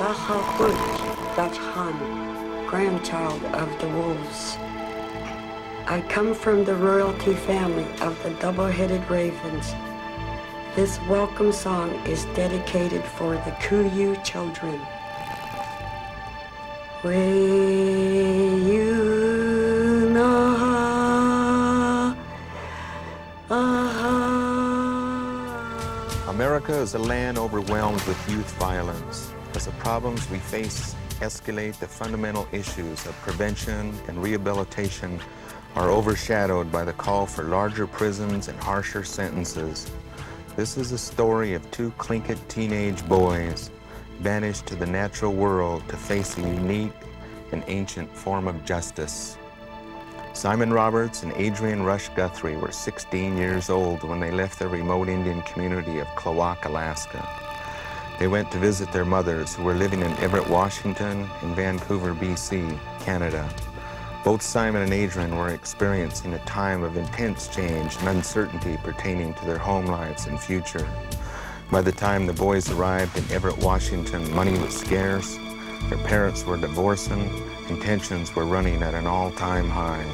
Dutch Han, grandchild of the wolves. I come from the royalty family of the double-headed ravens. This welcome song is dedicated for the Kuyu children. America is a land overwhelmed with youth violence. As the problems we face escalate, the fundamental issues of prevention and rehabilitation are overshadowed by the call for larger prisons and harsher sentences. This is a story of two Tlingit teenage boys banished to the natural world to face a unique and ancient form of justice. Simon Roberts and Adrian Rush Guthrie were 16 years old when they left the remote Indian community of Klawock, Alaska. They went to visit their mothers, who were living in Everett, Washington, and Vancouver, BC, Canada. Both Simon and Adrian were experiencing a time of intense change and uncertainty pertaining to their home lives and future. By the time the boys arrived in Everett, Washington, money was scarce, their parents were divorcing, and tensions were running at an all-time high.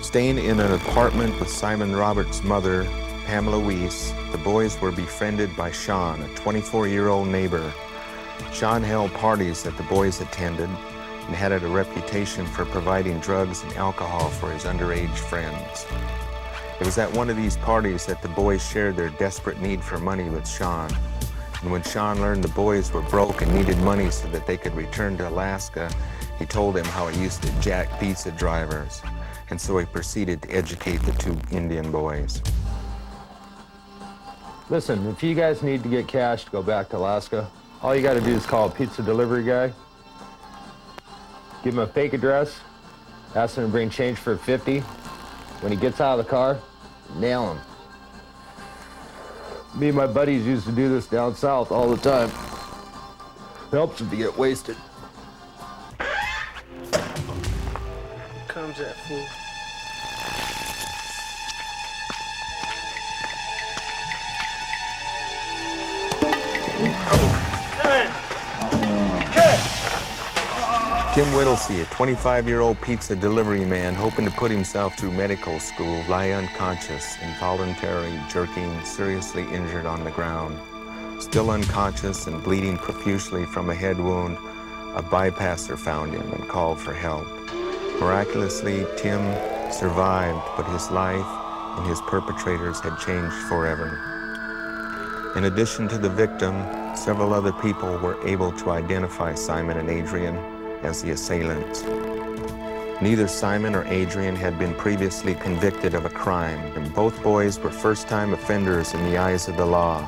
Staying in an apartment with Simon Roberts' mother, Pamela Weiss, the boys were befriended by Sean, a 24-year-old neighbor. Sean held parties that the boys attended and had a reputation for providing drugs and alcohol for his underage friends. It was at one of these parties that the boys shared their desperate need for money with Sean. And when Sean learned the boys were broke and needed money so that they could return to Alaska, he told him how he used to jack pizza drivers. And so he proceeded to educate the two Indian boys. Listen, if you guys need to get cash to go back to Alaska, all you gotta do is call a pizza delivery guy, give him a fake address, ask him to bring change for $50. When he gets out of the car, nail him. Me and my buddies used to do this down south all the time. Helps if you get wasted. Comes that fool. Tim Whittlesey, a 25-year-old pizza delivery man hoping to put himself through medical school, lay unconscious, involuntarily jerking, seriously injured on the ground. Still unconscious and bleeding profusely from a head wound, a bypasser found him and called for help. Miraculously, Tim survived, but his life and his perpetrators had changed forever. In addition to the victim, several other people were able to identify Simon and Adrian as the assailants. Neither Simon or Adrian had been previously convicted of a crime, and both boys were first-time offenders in the eyes of the law.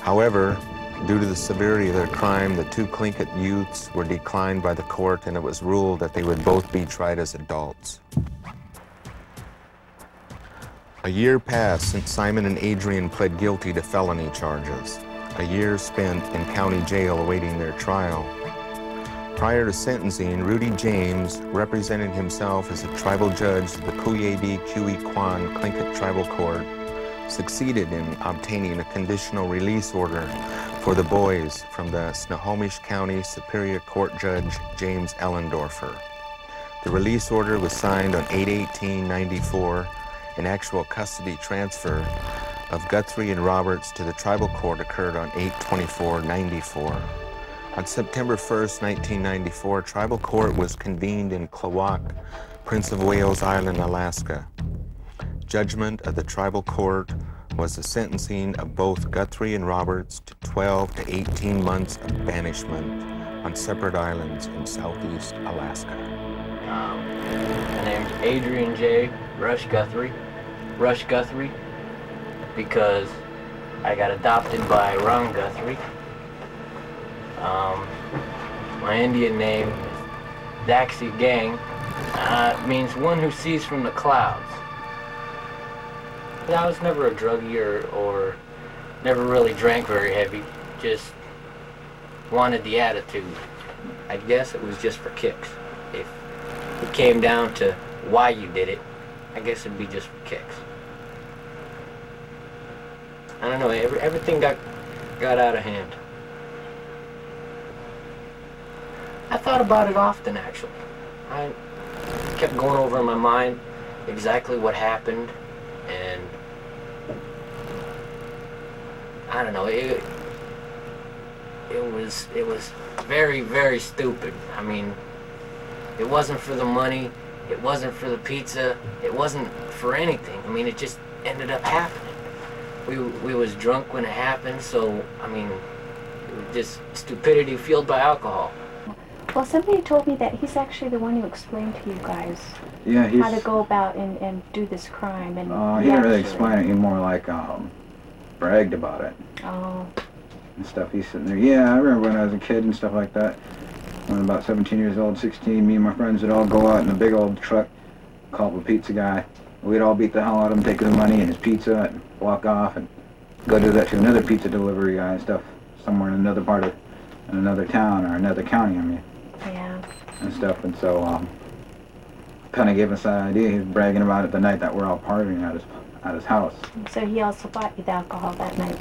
However, due to the severity of their crime, the two Tlingit youths were declined by the court, and it was ruled that they would both be tried as adults. A year passed since Simon and Adrian pled guilty to felony charges, a year spent in county jail awaiting their trial. Prior to sentencing, Rudy James, representing himself as a tribal judge of the Kuyedi Kui Kwan Tlingit Tribal Court, succeeded in obtaining a conditional release order for the boys from the Snohomish County Superior Court Judge James Ellendorfer. The release order was signed on 8/18/94. An actual custody transfer of Guthrie and Roberts to the tribal court occurred on 8/24/94. On September 1st, 1994, tribal court was convened in Klawock, Prince of Wales Island, Alaska. Judgment of the tribal court was the sentencing of both Guthrie and Roberts to 12 to 18 months of banishment on separate islands in southeast Alaska. My name's Adrian J. Rush Guthrie because I got adopted by Ron Guthrie. My Indian name is Daxi Gang. Means one who sees from the clouds. But I was never a druggie or never really drank very heavy, just wanted the attitude. I guess it was just for kicks. If it came down to why you did it, I guess it'd be just for kicks. I don't know, everything got out of hand. I thought about it often, actually. I kept going over in my mind exactly what happened, and I don't know, it was very, very stupid. I mean, it wasn't for the money, it wasn't for the pizza, it wasn't for anything. I mean, it just ended up happening. We was drunk when it happened, so, I mean, it was just stupidity fueled by alcohol. Well, somebody told me that he's actually the one who explained to you guys how to go about and do this crime. And he didn't really explain it. He more like bragged about it. Oh. And stuff. He's sitting there. Yeah, I remember when I was a kid and stuff like that. When about 17 years old, 16, me and my friends would all go out in a big old truck, call up a pizza guy. We'd all beat the hell out of him, take his money and his pizza, and walk off and go do that to another pizza delivery guy and stuff, somewhere in another part of, in another town or another county, I mean. Yeah. And stuff, and so kind of gave us that idea. He was bragging about it the night that we're all partying at his house. So he also bought you the alcohol that night?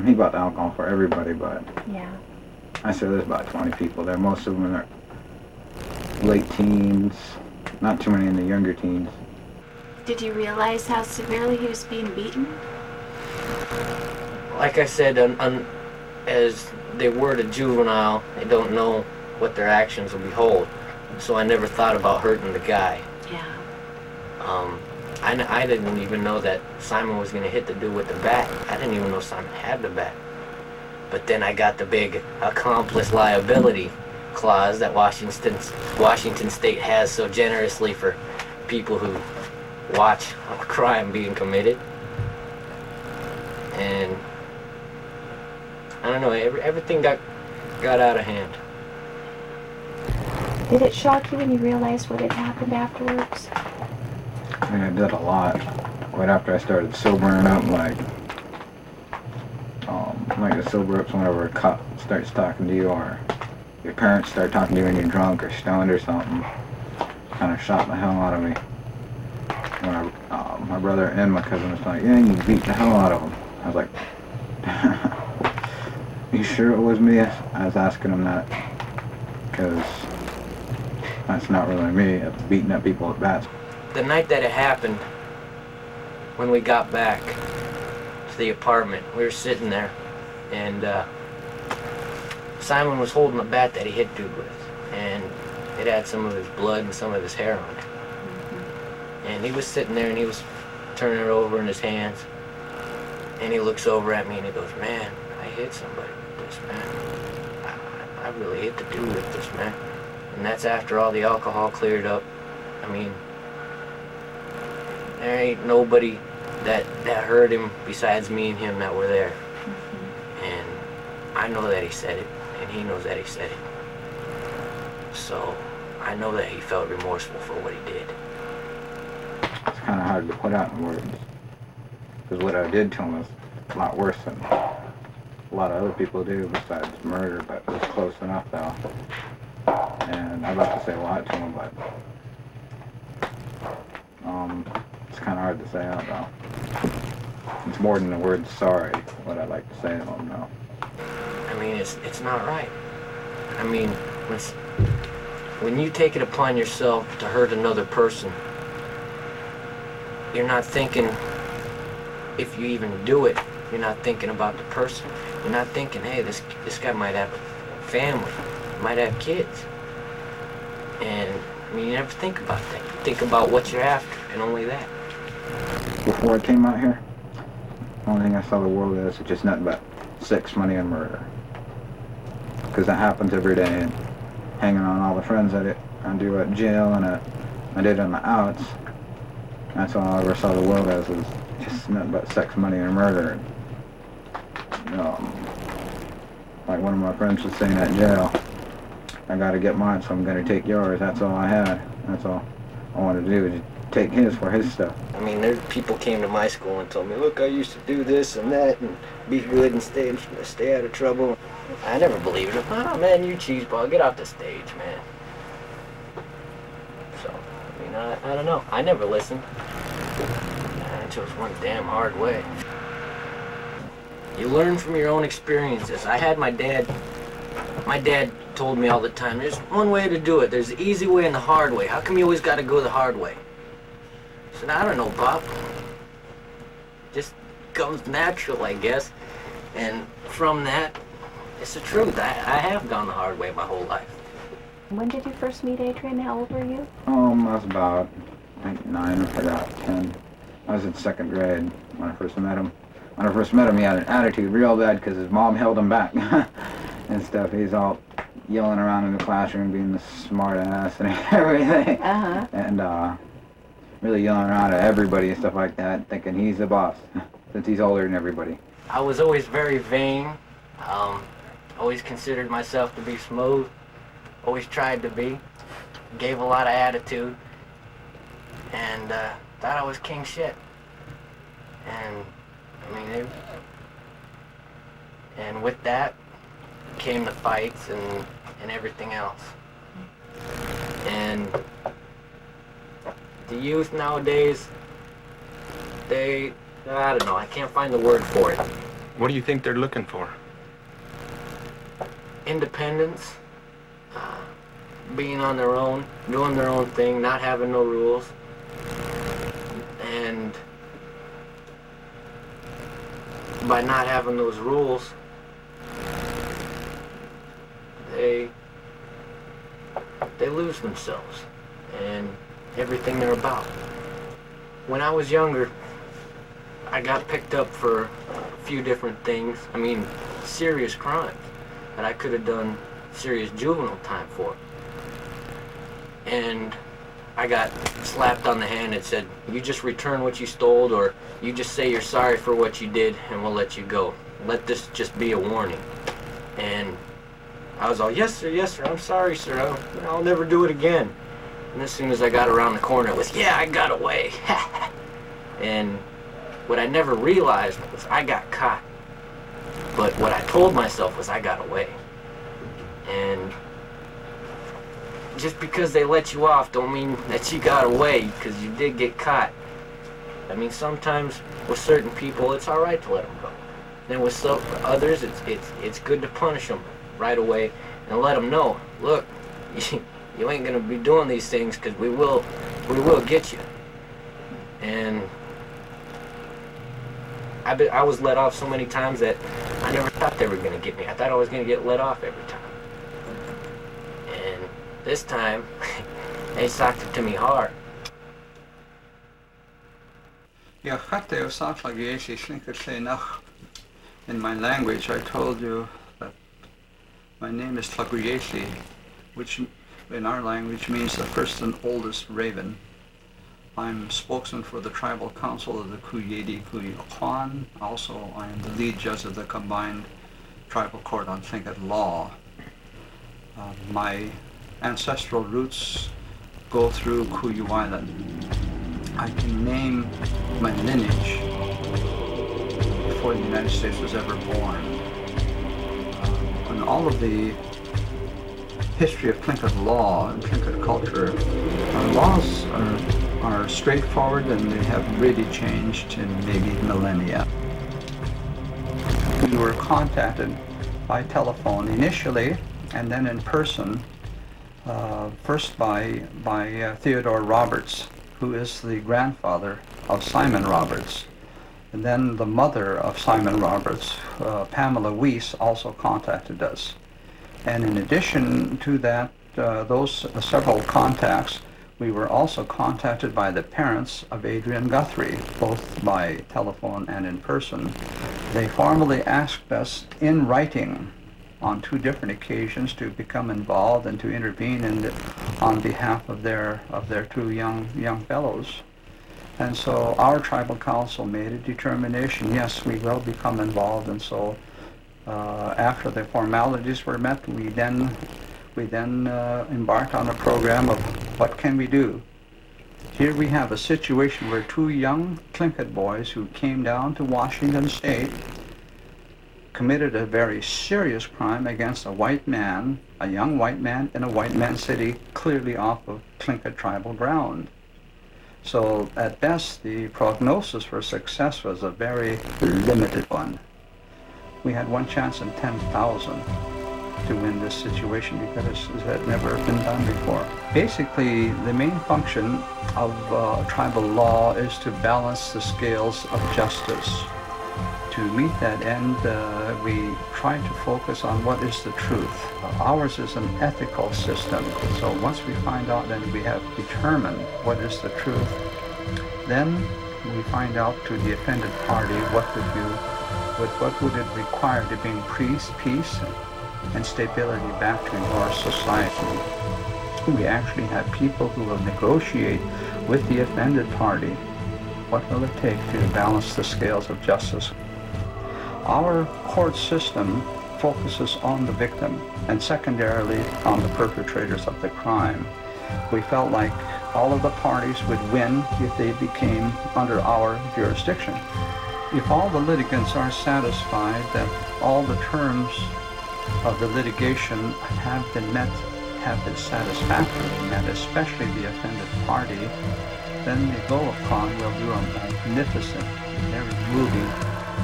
He bought the alcohol for everybody, but yeah. I said there's about 20 people there. Most of them are late teens, not too many in the younger teens. Did you realize how severely he was being beaten? Like I said, as they were a juvenile, they don't know what their actions will behold. So I never thought about hurting the guy. Yeah. I didn't even know that Simon was going to hit the dude with the bat. I didn't even know Simon had the bat. But then I got the big accomplice liability clause that Washington State has so generously for people who watch a crime being committed. And I don't know, everything got out of hand. Did it shock you when you realized what had happened afterwards? I mean, it did a lot. Right after I started sobering up, like the sober ups whenever a cop starts talking to you, or your parents start talking to you when you're drunk or stoned or something. Kind of shocked the hell out of me. When my brother and my cousin was like, yeah, you beat the hell out of him. I was like, you sure it was me? I was asking him that, because that's not really me. It's beating up people at bats. The night that it happened, when we got back to the apartment, we were sitting there, and Simon was holding a bat that he hit dude with, and it had some of his blood and some of his hair on it. Mm-hmm. And he was sitting there and he was turning it over in his hands, and he looks over at me and he goes, man, I hit somebody with this, man. I really hit the dude with this, man. And that's after all the alcohol cleared up. I mean, there ain't nobody that heard him besides me and him that were there. Mm-hmm. And I know that he said it, and he knows that he said it. So I know that he felt remorseful for what he did. It's kind of hard to put out in words, because what I did to him was a lot worse than a lot of other people do besides murder, but it was close enough though. And I'd like to say a lot to him, but it's kind of hard to say out though. It's more than the word sorry, what I'd like to say to him though. I mean, it's not right. I mean, when you take it upon yourself to hurt another person, you're not thinking, if you even do it, you're not thinking about the person. You're not thinking, hey, this guy might have a family, might have kids. And I mean, you never think about that. You think about what you're after, and only that. Before I came out here, the only thing I saw the world as is just nothing but sex, money, and murder. Because that happens every day, and hanging on all the friends I do at jail and I did on the outs. That's all I ever saw the world as, was just nothing but sex, money, and murder. Like one of my friends was saying at jail, I gotta get mine, so I'm gonna take yours. That's all I had. That's all I wanted to do, was take his for his stuff. I mean, there's people came to my school and told me, look, I used to do this and that and be good and stay out of trouble. I never believed it. Oh man, you cheeseball, get off the stage, man. So, I mean, I don't know. I never listened. I chose one damn hard way. You learn from your own experiences. I had my dad My dad told me all the time, there's one way to do it. There's the easy way and the hard way. How come you always got to go the hard way? I said, I don't know, Pop. Just comes natural, I guess. And from that, it's the truth. I have gone the hard way my whole life. When did you first meet Adrian? How old were you? I was about, I think, 9, I forgot, 10. I was in 2nd grade when I first met him. When I first met him, he had an attitude real bad because his mom held him back and stuff. He's all yelling around in the classroom, being the smart ass and everything. Uh-huh. And really yelling around at everybody and stuff like that, thinking he's the boss, since he's older than everybody. I was always very vain. Always considered myself to be smooth. Always tried to be. Gave a lot of attitude. And thought I was king shit. And I mean, and with that came the fights and everything else. And the youth nowadays, I don't know, I can't find the word for it. What do you think they're looking for? Independence, being on their own, doing their own thing, not having no rules. And by not having those rules, they lose themselves and everything they're about. When I was younger, I got picked up for a few different things. I mean, serious crimes that I could have done serious juvenile time for. And I got slapped on the hand and said, you just return what you stole, or you just say you're sorry for what you did and we'll let you go. Let this just be a warning. And I was all, yes sir, I'm sorry sir, I'll never do it again. And as soon as I got around the corner, it was, yeah, I got away. And what I never realized was I got caught. But what I told myself was I got away. And just because they let you off don't mean that you got away, because you did get caught. I mean, sometimes with certain people, it's all right to let them go. Then with some others, it's good to punish them right away and let them know, look, you ain't gonna be doing these things, because we will get you. And I was let off so many times that I never thought they were gonna get me. I thought I was gonna get let off every time. And this time, they socked it to me hard. In my language, I told you that my name is Tlingit, which in our language means the first and oldest raven. I'm spokesman for the tribal council of the Kuyedi Kuyakan. Also, I am the lead judge of the combined tribal court on Tlingit law. My ancestral roots go through Kuyu Island. I can name my lineage before the United States was ever born. And all of the history of Tlingit law and Tlingit culture, our laws are straightforward, and they have really changed in maybe millennia. We were contacted by telephone initially, and then in person, first by Theodore Roberts, who is the grandfather of Simon Roberts. And then the mother of Simon Roberts, Pamela Weiss, also contacted us. And in addition to that, those several contacts, we were also contacted by the parents of Adrian Guthrie, both by telephone and in person. They formally asked us in writing on 2 different occasions to become involved and to intervene on behalf of their 2 young fellows. And so our tribal council made a determination, yes, we will become involved. And so after the formalities were met, we then embarked on a program of what can we do. Here we have a situation where 2 young Tlingit boys who came down to Washington State committed a very serious crime against a white man, a young white man in a white man's city, clearly off of Tlingit tribal ground. So at best, the prognosis for success was a very limited one. We had 1 chance in 10,000. to win this situation because it had never been done before. Basically, the main function of tribal law is to balance the scales of justice. To meet that end, we try to focus on what is the truth. Ours is an ethical system, so once we find out and we have determined what is the truth, then we find out to the offended party what would it require to bring peace and stability back to your society. We actually have people who will negotiate with the offended party. What will it take to balance the scales of justice? Our court system focuses on the victim and secondarily on the perpetrators of the crime. We felt like all of the parties would win if they became under our jurisdiction. If all the litigants are satisfied that all the terms of the litigation have been met, have been satisfactorily met, especially the offended party, then the Klawock will do a magnificent, very moving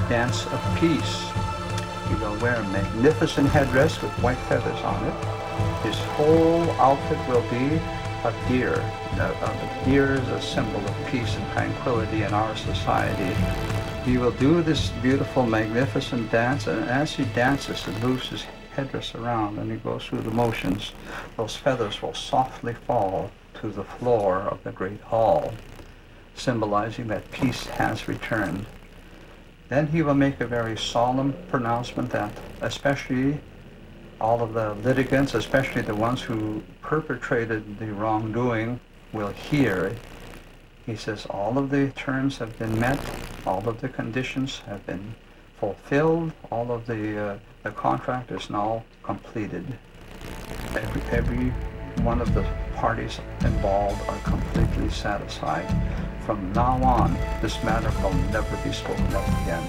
dance of peace. He will wear a magnificent headdress with white feathers on it. His whole outfit will be a deer. A deer is a symbol of peace and tranquility in our society. He will do this beautiful, magnificent dance, and as he dances and moves his headdress around and he goes through the motions, those feathers will softly fall to the floor of the great hall, symbolizing that peace has returned. Then he will make a very solemn pronouncement that especially all of the litigants, especially the ones who perpetrated the wrongdoing, will hear. He says all of the terms have been met, all of the conditions have been fulfilled, all of the contract is now completed. Every one of the parties involved are completely satisfied. From now on, this matter will never be spoken of again.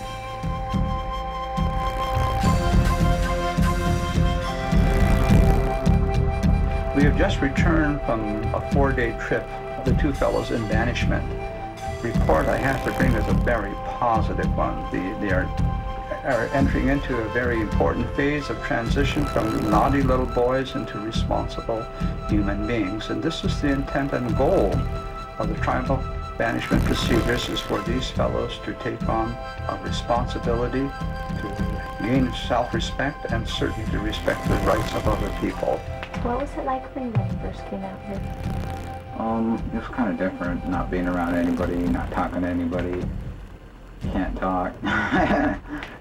We have just returned from a 4-day trip, the two fellows in Banishment. The report I have to bring is a very positive one. They are entering into a very important phase of transition from naughty little boys into responsible human beings. And this is the intent and goal of the tribal banishment procedures, is for these fellows to take on a responsibility to gain self-respect and certainly to respect the rights of other people. What was it like when you first came out here? It was kind of different, not being around anybody, not talking to anybody. Can't talk.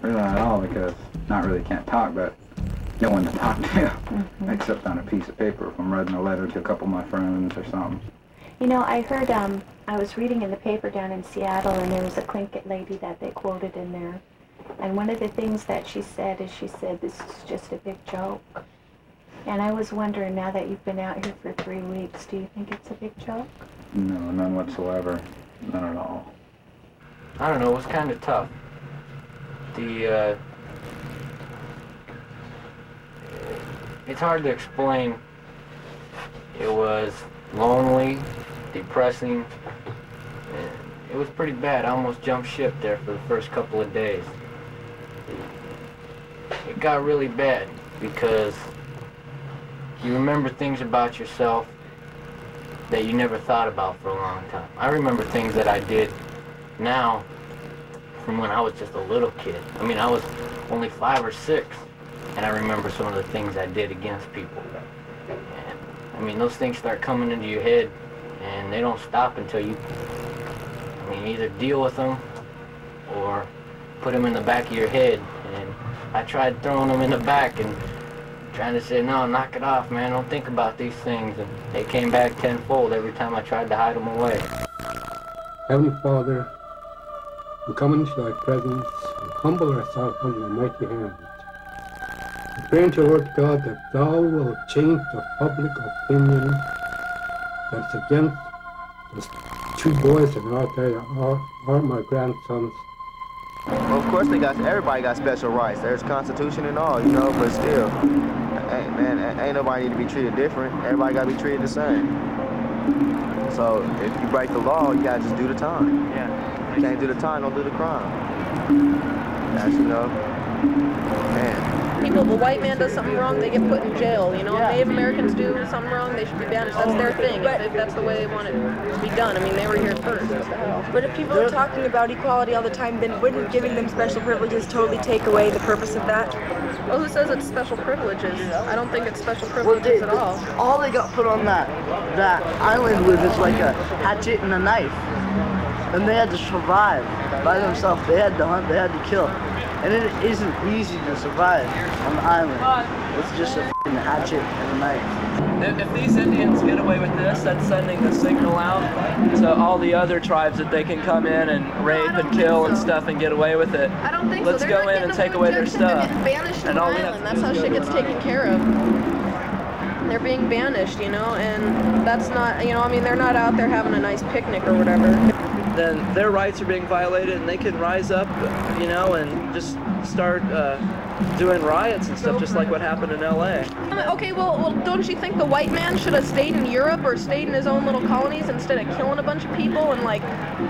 Really not at all, because not really can't talk, but no one to talk to, except on a piece of paper if I'm writing a letter to a couple of my friends or something. You know, I heard, I was reading in the paper down in Seattle, and there was a Tlingit lady that they quoted in there. And one of the things that she said is, she said, this is just a big joke. And I was wondering, now that you've been out here for 3 weeks, do you think it's a big joke? No, none whatsoever. None at all. I don't know, it was kind of tough. It's hard to explain. It was lonely, depressing. It was pretty bad. I almost jumped ship there for the first couple of days. It got really bad because you remember things about yourself that you never thought about for a long time. I remember things that I did now from when I was just a little kid. I mean, I was only 5 or 6, and I remember some of the things I did against people. And, I mean, those things start coming into your head, and they don't stop until you, either deal with them or put them in the back of your head. And I tried throwing them in the back and trying to say, no, knock it off, man, don't think about these things. And they came back tenfold every time I tried to hide them away. Heavenly Father, we come into thy presence and humble ourselves under your mighty hands. We pray unto Lord God that thou wilt change the public opinion that's against those 2 boys that are out there that are my grandsons. Well, of course everybody got special rights. There's Constitution and all, but still, ain't nobody need to be treated different. Everybody got to be treated the same. So if you break the law, you got to just do the time. Yeah. You can't do the time, don't do the crime. That's, man. people, if a white man does something wrong, they get put in jail. You know, if Native Americans do something wrong, they should be banished. That's their thing. If that's the way they want it to be done. I mean, they were here first. What the hell? But if people are talking about equality all the time, then wouldn't giving them special privileges totally take away the purpose of that? Well, who says it's special privileges? I don't think it's special privileges at all. All they got put on that island with is like a hatchet and a knife. And they had to survive by themselves. They had to hunt, they had to kill. And it isn't easy to survive on the island. It's just a f***ing hatchet and a knife. If these Indians get away with this, that's sending the signal out to all the other tribes that they can come in and rape and kill and stuff and get away with it. I don't think Let's so. go in and take away their stuff. Banished And from all the we have island. to That's do how is shit go gets away. taken care of. They're being banished, you know, and that's not, you know, I mean, they're not out there having a nice picnic or whatever. Then their rights are being violated, and they can rise up, you know, and just start doing riots and stuff, just like what happened in L.A. Okay, well, don't you think the white man should have stayed in Europe or stayed in his own little colonies instead of killing a bunch of people and, like,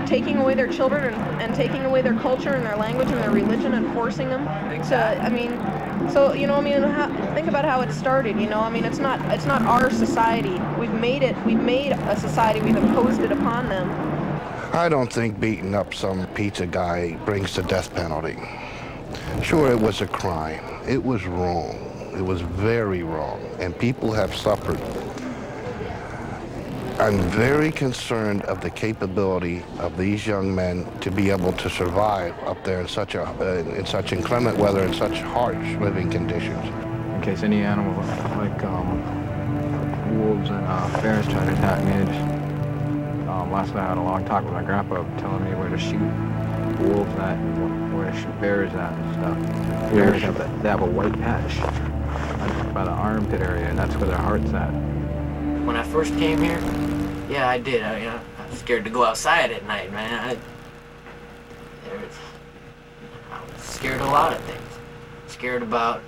taking away their children and taking away their culture and their language and their religion and forcing them to, I mean, so, you know, I mean, think about how it started, you know, I mean, it's not our society. We've made a society, we've imposed it upon them. I don't think beating up some pizza guy brings the death penalty. Sure, it was a crime. It was wrong. It was very wrong, and people have suffered. I'm very concerned of the capability of these young men to be able to survive up there in such inclement weather and such harsh living conditions. In case any animal like wolves and bears try to attack me, last night I had a long talk with my grandpa telling me where to shoot wolves at, where to shoot bears at and stuff. Bears they have a white patch by the armpit area, and that's where their heart's at. When I first came here, yeah, I did. I was scared to go outside at night, man. I was scared of a lot of things. Scared about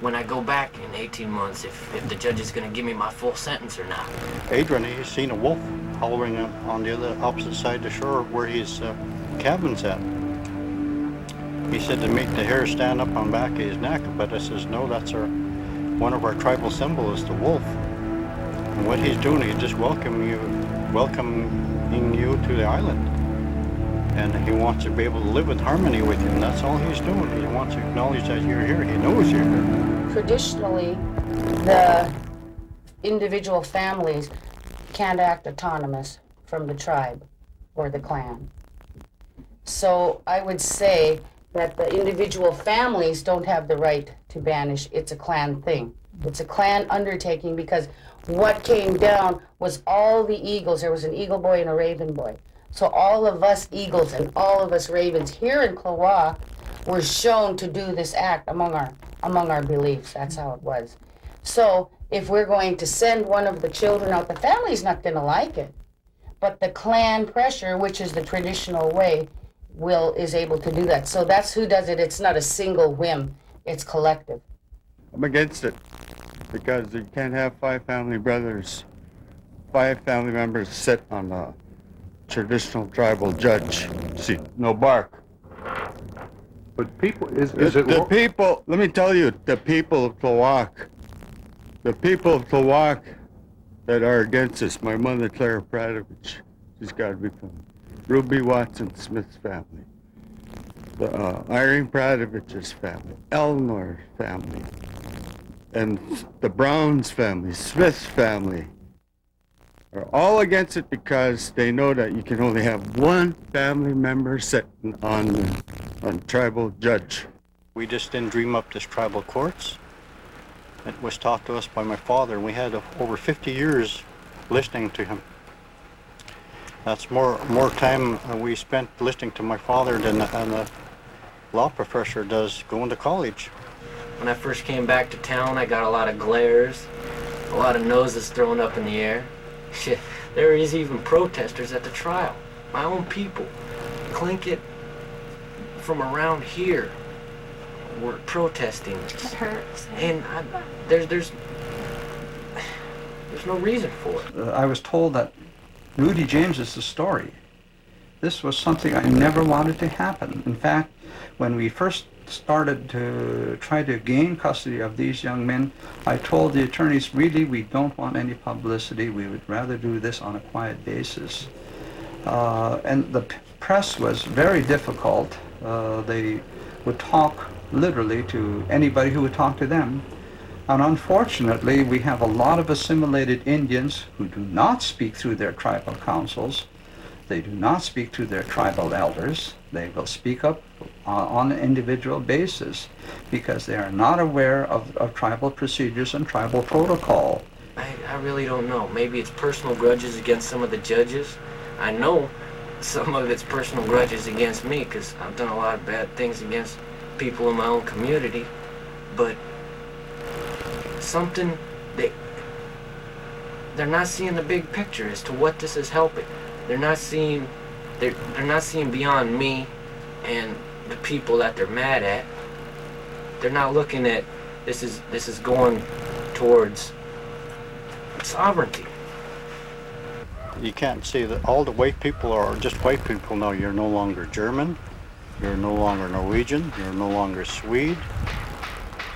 when I go back in 18 months, if the judge is going to give me my full sentence or not. Adrian, he's seen a wolf hollering on the opposite side of the shore where his cabin's at. He said to make the hair stand up on back of his neck, but I says, no, that's one of our tribal symbols is the wolf. And what he's doing, he's just welcoming you to the island. And he wants to be able to live in harmony with you, and that's all he's doing. He wants to acknowledge that you're here. He knows you're here. Traditionally, the individual families can't act autonomous from the tribe or the clan. So I would say that the individual families don't have the right to banish. It's a clan thing. It's a clan undertaking because what came down was all the eagles. There was an eagle boy and a raven boy. So all of us eagles and all of us ravens here in Klawock were shown to do this act among our beliefs. That's how it was. So if we're going to send one of the children out, the family's not going to like it. But the clan pressure, which is the traditional way, is able to do that. So that's who does it. It's not a single whim. It's collective. I'm against it because you can't have 5 family members sit on a traditional tribal judge seat. No bark. But people, let me tell you, the people of Klawock that are against us, my mother Clara Pradovich, she's got to be from Ruby Watson Smith's family, the Irene Pradovich's family, Eleanor's family, and the Browns family, Smith's family, are all against it because they know that you can only have one family member sitting on tribal judge. We just didn't dream up this tribal courts. It was taught to us by my father, and we had over 50 years listening to him. That's more time we spent listening to my father than a law professor does going to college. When I first came back to town, I got a lot of glares, a lot of noses thrown up in the air. Shit, there was even protesters at the trial. My own people, Tlinget from around here, were protesting. It hurts. And there's no reason for it. I was told that Rudy James is the story. This was something I never wanted to happen. In fact, when we first started to try to gain custody of these young men, I told the attorneys, really, we don't want any publicity. We would rather do this on a quiet basis. And the press was very difficult. They would talk literally to anybody who would talk to them. And unfortunately, we have a lot of assimilated Indians who do not speak through their tribal councils. They do not speak to their tribal elders. They will speak up on an individual basis because they are not aware of tribal procedures and tribal protocol. I really don't know. Maybe it's personal grudges against some of the judges. I know some of it's personal grudges against me because I've done a lot of bad things against people in my own community. But something, they're not seeing the big picture as to what this is helping. They're not seeing beyond me and the people that they're mad at. They're not looking at this is going towards sovereignty. You can't say that all the white people are just white people now. You're no longer German, you're no longer Norwegian, you're no longer Swede,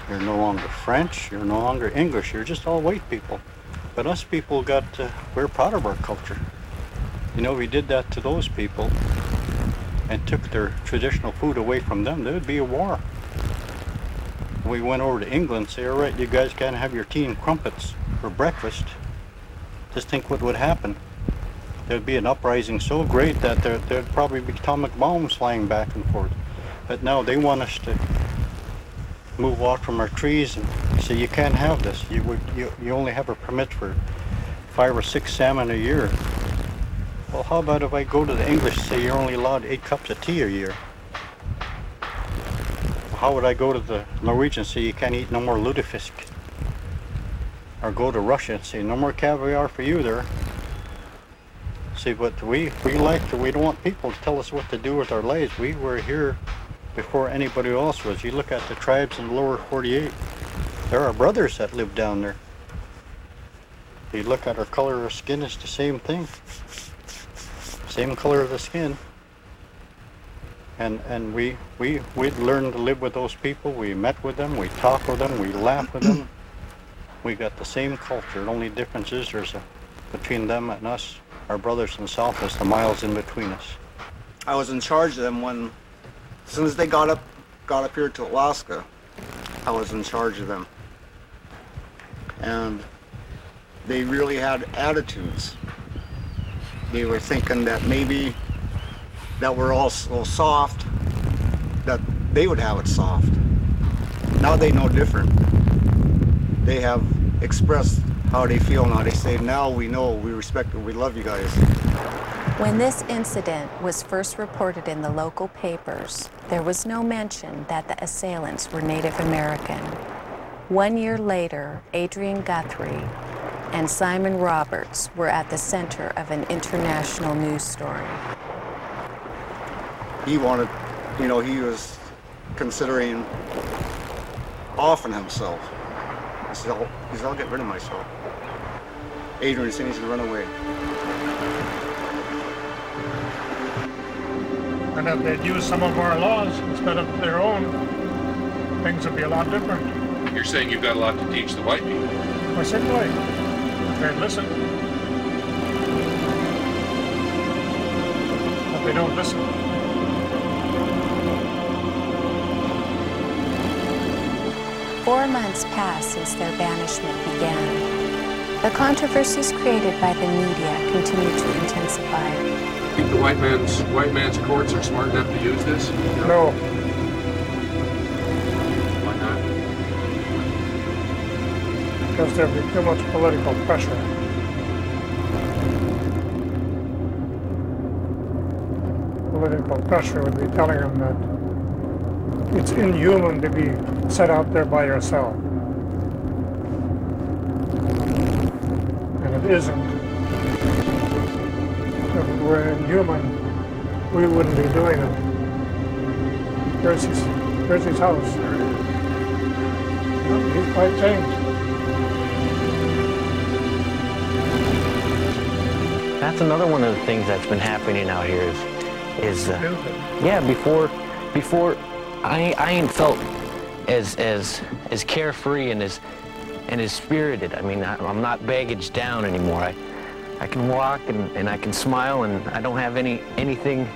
you're no longer French, you're no longer English, you're just all white people. But us people we're proud of our culture. You know, we did that to those people and took their traditional food away from them, there would be a war. We went over to England and say, all right, you guys can't have your tea and crumpets for breakfast. Just think what would happen. There'd be an uprising so great that there'd probably be atomic bombs flying back and forth. But now they want us to move off from our trees and say, you can't have this. You only have a permit for 5 or 6 salmon a year. Well, how about if I go to the English and say you're only allowed 8 cups of tea a year? How would I go to the Norwegian and say you can't eat no more lutefisk? Or go to Russia and say no more caviar for you there. See, but we don't want people to tell us what to do with our lives. We were here before anybody else was. You look at the tribes in the lower 48. There are brothers that live down there. You look at our color of skin, it's the same thing. Same color of the skin. And we'd learned to live with those people. We met with them, we talked with them, we laughed with them. We got the same culture. The only difference is between them and us, our brothers in the South, is the miles in between us. I was in charge of them as soon as they got up here to Alaska, I was in charge of them. And they really had attitudes. They were thinking that maybe that we're all so soft, that they would have it soft. Now they know different. They have expressed how they feel now. They say, now we know, we respect it, we love you guys. When this incident was first reported in the local papers, there was no mention that the assailants were Native American. 1 year later, Adrian Guthrie and Simon Roberts were at the center of an international news story. He wanted, he was considering offing himself. He said, I'll get rid of myself. Adrian said he should run away. And if they'd use some of our laws instead of their own, things would be a lot different. You're saying you've got a lot to teach the white people? Well, certainly. If they'd listen. But they don't listen. Four months passed since their banishment began. The controversies created by the media continue to intensify. Think the white man's courts are smart enough to use this? No. Why not? Because there'd be too much political pressure. Political pressure would be telling them that it's inhuman to be set out there by yourself. And it isn't. If it were inhuman, we wouldn't be doing it. There's his house. He's quite changed. That's another one of the things that's been happening out here is yeah, before I ain't felt as carefree and as spirited. I mean, I'm not baggage down anymore. I can walk and I can smile, and I don't have anything.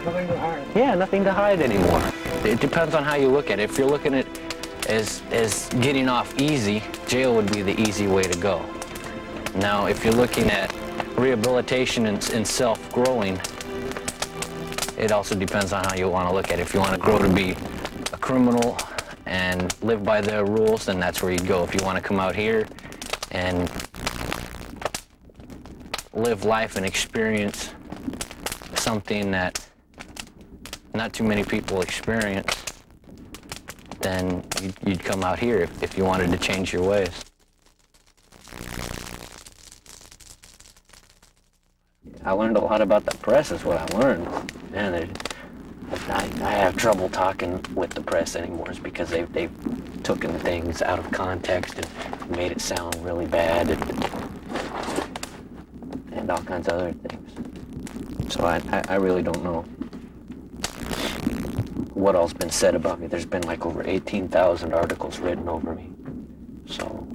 Nothing to hide. Yeah, nothing to hide anymore. It depends on how you look at it. If you're looking at it as getting off easy, jail would be the easy way to go. Now, if you're looking at rehabilitation and self-growing, it also depends on how you want to look at it. If you want to grow to be a criminal and live by their rules, then that's where you go. If you want to come out here and live life and experience something that not too many people experience, then you'd come out here if you wanted to change your ways. I learned a lot about the press is what I learned. Man, I have trouble talking with the press anymore. It's because they've taken things out of context and made it sound really bad and all kinds of other things. So I really don't know what all's been said about me. There's been like over 18,000 articles written over me. So,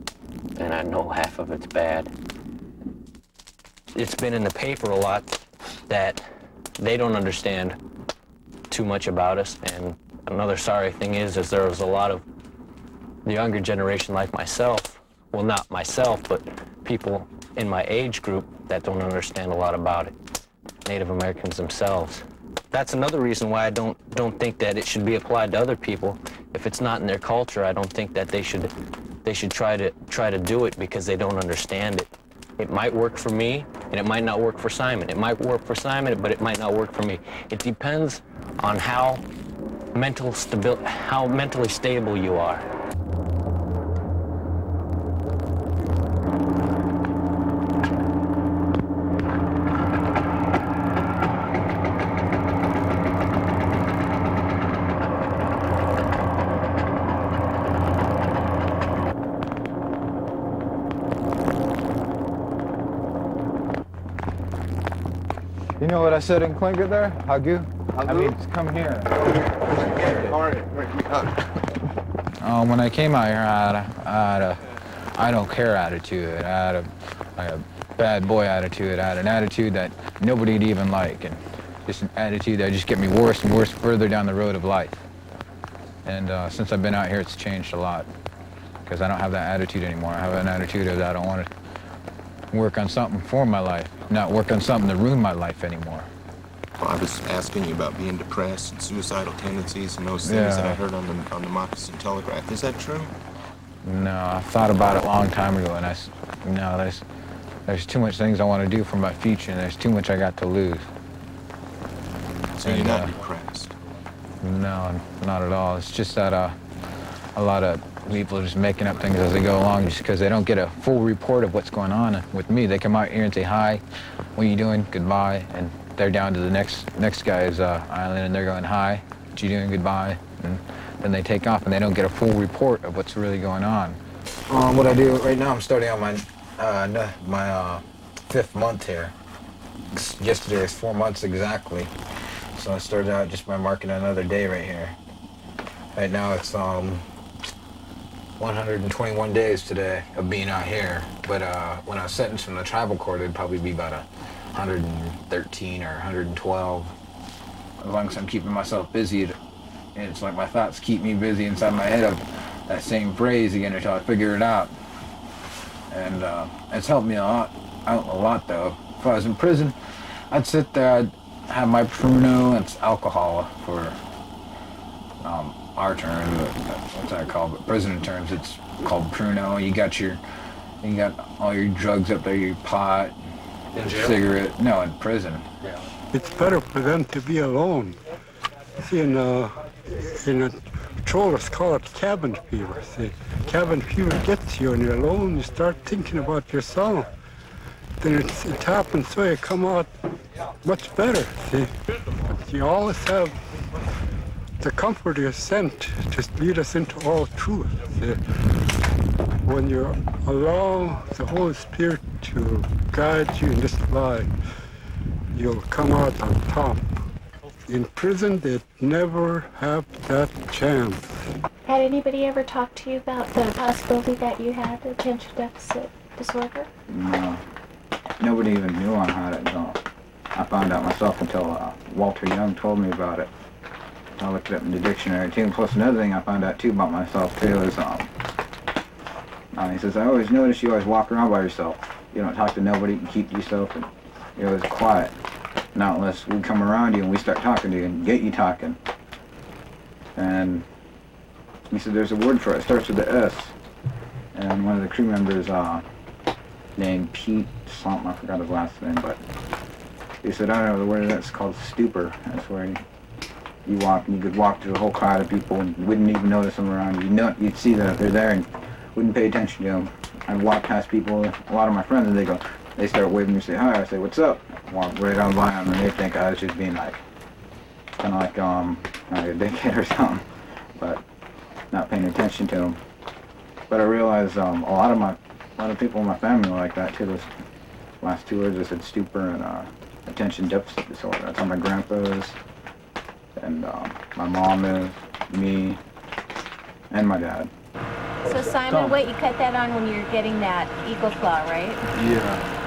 and I know half of it's bad. It's been in the paper a lot that they don't understand too much about us. And another sorry thing is there was a lot of the younger generation like myself, well, not myself, but people in my age group that don't understand a lot about it. Native Americans themselves. That's another reason why I don't think that it should be applied to other people. If it's not in their culture, I don't think that they should try to do it because they don't understand it. It might work for me, and it might not work for Simon. It might work for Simon, but it might not work for me. It depends on how mentally stable you are. You know what I said in Tlinget there? Hagu? I mean, come here. When I came out here, I had a I don't care attitude. I had a bad boy attitude. I had an attitude that nobody'd even like, and just an attitude that just get me worse and worse further down the road of life. And since I've been out here, it's changed a lot, because I don't have that attitude anymore. I have an attitude of that I don't want to work on something for my life, not work on something to ruin my life anymore. Well, I was asking you about being depressed and suicidal tendencies and those things that I heard on the Moccasin Telegraph. Is that true? No, I thought about it a long time ago, and there's too much things I want to do for my future, and there's too much I got to lose. So you're not depressed? No, not at all. It's just that a lot of people are just making up things as they go along just because they don't get a full report of what's going on with me. They come out here and say, hi, what are you doing? Goodbye. And they're down to the next guy's island, and they're going, hi, what you doing? Goodbye. And then they take off, and they don't get a full report of what's really going on. What I do right now, I'm starting on my 5th month here. Yesterday was 4 months exactly. So I started out just by marking another day right here. Right now it's 121 days today of being out here. But when I was sentenced from the tribal court, it'd probably be about 113 or 112. As long as I'm keeping myself busy, and it's like my thoughts keep me busy inside my head of that same phrase again until I figure it out. And it's helped me out a lot though. If I was in prison, I'd sit there, I'd have my Pruno, and it's alcohol for our term, what's that called? But prison terms, it's called Pruno. You got all your drugs up there, your pot, cigarette. No, in prison. Yeah. It's better for them to be alone. See, in a patrolers call it cabin fever. See, cabin fever gets you, and you're alone. You start thinking about yourself. Then it happens so you come out much better. See, but you always have the Comforter sent to lead us into all truth. See, when you allow the Holy Spirit to guide you in this life, you'll come out on top. In prison, they'd never have that chance. Had anybody ever talked to you about the possibility that you had attention deficit disorder? No. Nobody even knew I had it until I found out myself until Walter Young told me about it. I looked it up in the dictionary too. And plus another thing I found out too about myself too is he says, I always notice you always walk around by yourself. You don't talk to nobody, you keep to yourself, and you're always quiet. Not unless we come around you and we start talking to you and get you talking. And he said there's a word for it. It starts with the S. And one of the crew members named Pete something, I forgot his last name, but he said, I don't know the word, that's called stupor. That's where you walk and you could walk through a whole crowd of people and you wouldn't even notice them around you. You'd see that they're there and wouldn't pay attention to them. I'd walk past people, a lot of my friends, and they start waving and say hi. I say, what's up? Walk right on by them and they think I was just being like, kind of like a dickhead or something, but not paying attention to them. But I realized a lot of people in my family were like that too. Those last two words I said, stupor and attention deficit disorder. That's how my grandpa is, and my mom is, me, and my dad. So Simon, wait, you cut that on when you're getting that eagle claw, right? Yeah.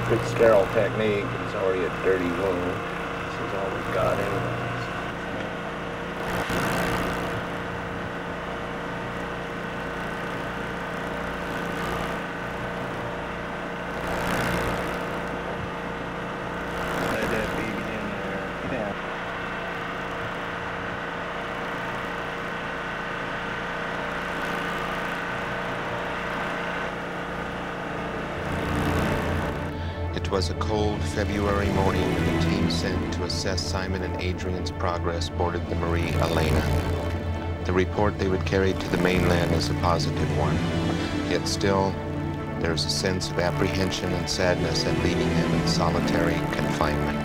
Good sterile technique. It's already a dirty wound. This is all we've got anyway. Let that baby in there. Yeah. It was a cold February morning when the team sent to assess Simon and Adrian's progress boarded the Marie Elena. The report they would carry to the mainland is a positive one. Yet still, there's a sense of apprehension and sadness at leaving them in solitary confinement.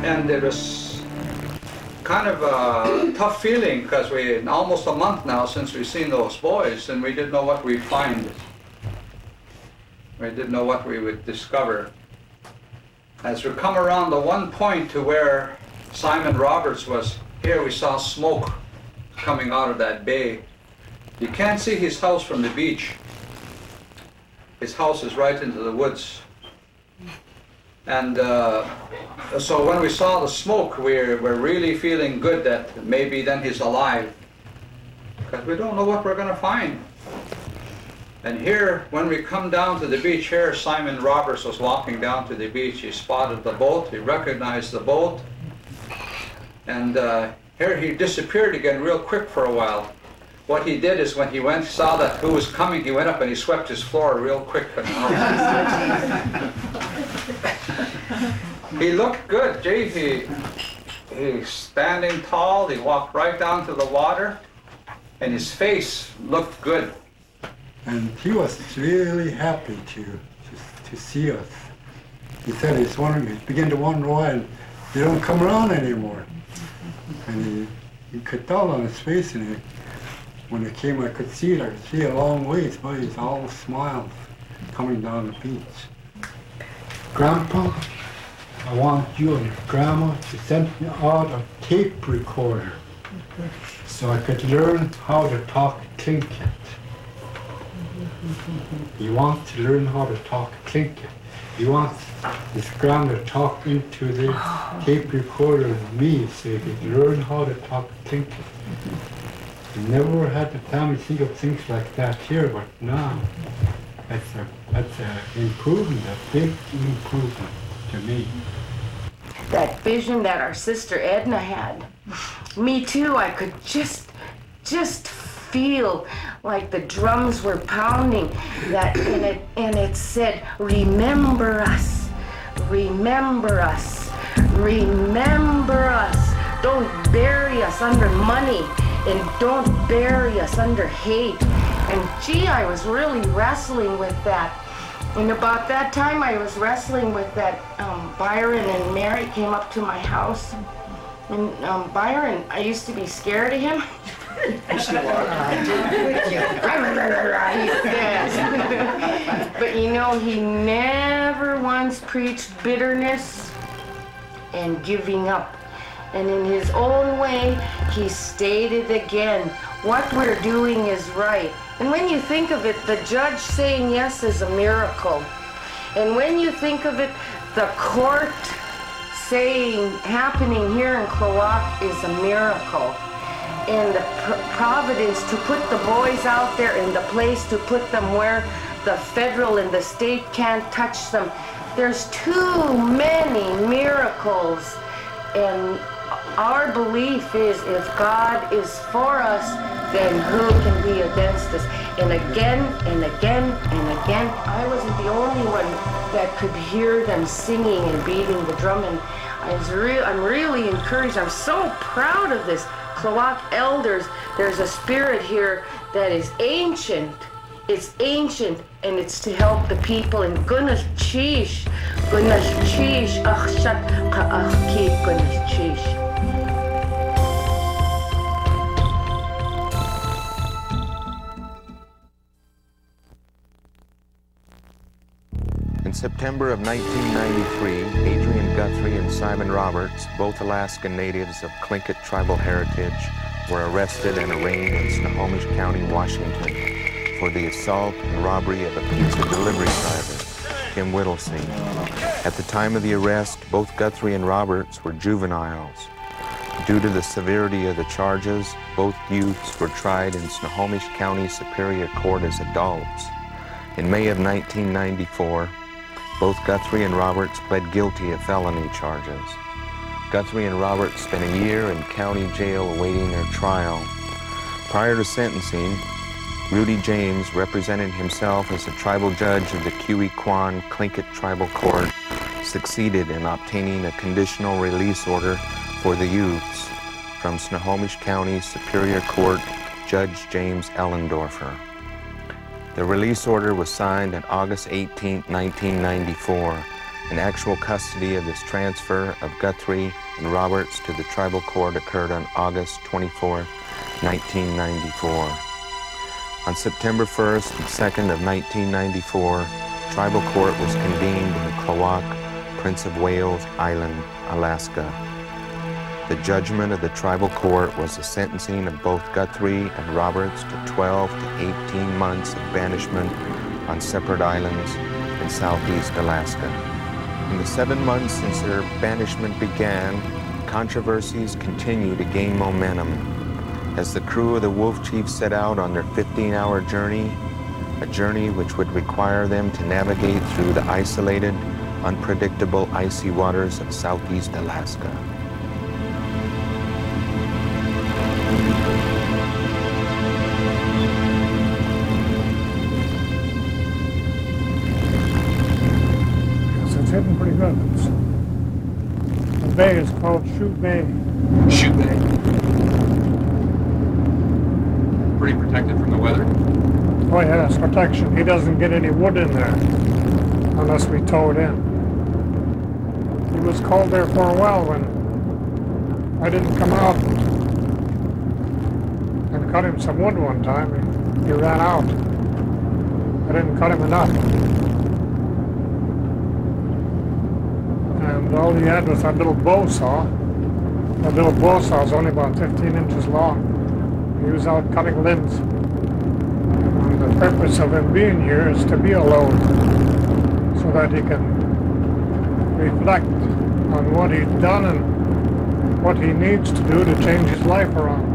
And it was kind of a tough feeling because we almost a month now since we've seen those boys and we didn't know what we'd find. We didn't know what we would discover. As we come around the one point to where Simon Roberts was, here we saw smoke coming out of that bay. You can't see his house from the beach. His house is right into the woods. And so when we saw the smoke, we're really feeling good that maybe then he's alive. Because we don't know what we're going to find. And here, when we come down to the beach, here Simon Roberts was walking down to the beach. He spotted the boat, he recognized the boat. And here he disappeared again real quick for a while. What he did is when he went, saw that who was coming, he went up and he swept his floor real quick. He looked good, gee, he's standing tall, he walked right down to the water, and his face looked good. And he was really happy to see us. He said he began to wonder why they don't come around anymore. And you could tell on his face, and when it came, I could see it. I could see a long ways, but he's all smiles coming down the beach. Grandpa, I want you and Grandma to send me out a tape recorder so I could learn how to talk Tlinget. He wants to learn how to talk Tlinget. He wants his grandma to talk into the tape recorder with me so he could learn how to talk Tlinget. We never had the time to think of things like that here, but now that's an improvement, a big improvement to me. That vision that our sister Edna had, me too, I could just feel like the drums were pounding that, and it said, remember us, remember us, remember us. Don't bury us under money, and don't bury us under hate. And gee, I was really wrestling with that. And about that time, I was wrestling with that Byron, and Mary came up to my house. And Byron, I used to be scared of him. You still are. But you know, he never once preached bitterness and giving up. And in his own way, he stated again, what we're doing is right. And when you think of it, the judge saying yes is a miracle. And when you think of it, the court saying, happening here in Klawock is a miracle. And the providence to put the boys out there in the place to put them where the federal and the state can't touch them. There's too many miracles. And our belief is if God is for us, then who can be against us? And again and again and again, I wasn't the only one that could hear them singing and beating the drum. And I'm really encouraged. I'm so proud of this. Klawock elders, there's a spirit here that is ancient. It's ancient, and it's to help the people. And goodness cheesh, ach shat ka'ach ki goodness cheesh. In September of 1993, Adrian Guthrie and Simon Roberts, both Alaskan natives of Tlingit tribal heritage, were arrested and arraigned in Snohomish County, Washington, for the assault and robbery of a pizza delivery driver, Tim Whittlesey. At the time of the arrest, both Guthrie and Roberts were juveniles. Due to the severity of the charges, both youths were tried in Snohomish County Superior Court as adults. In May of 1994, both Guthrie and Roberts pled guilty of felony charges. Guthrie and Roberts spent a year in county jail awaiting their trial. Prior to sentencing, Rudy James, representing himself as a tribal judge of the Kiwi-Kwan Tlingit Tribal Court, succeeded in obtaining a conditional release order for the youths from Snohomish County Superior Court Judge James Ellendorfer. The release order was signed on August 18, 1994, and actual custody of this transfer of Guthrie and Roberts to the tribal court occurred on August 24, 1994. On September 1st and 2nd of 1994, tribal court was convened in Klawock, Prince of Wales Island, Alaska. The judgment of the tribal court was the sentencing of both Guthrie and Roberts to 12 to 18 months of banishment on separate islands in southeast Alaska. In the 7 months since their banishment began, controversies continue to gain momentum. As the crew of the Wolf Chief set out on their 15-hour journey, a journey which would require them to navigate through the isolated, unpredictable icy waters of southeast Alaska. It's hidden pretty good. The bay is called Shoe Bay. Shoe Bay. Pretty protected from the weather? Oh yes, protection. He doesn't get any wood in there unless we tow it in. He was called there for a while when I didn't come out and cut him some wood one time. He ran out. I didn't cut him enough. And all he had was that little bow saw. That little bow saw is only about 15 inches long. He was out cutting limbs. And the purpose of him being here is to be alone so that he can reflect on what he's done and what he needs to do to change his life around.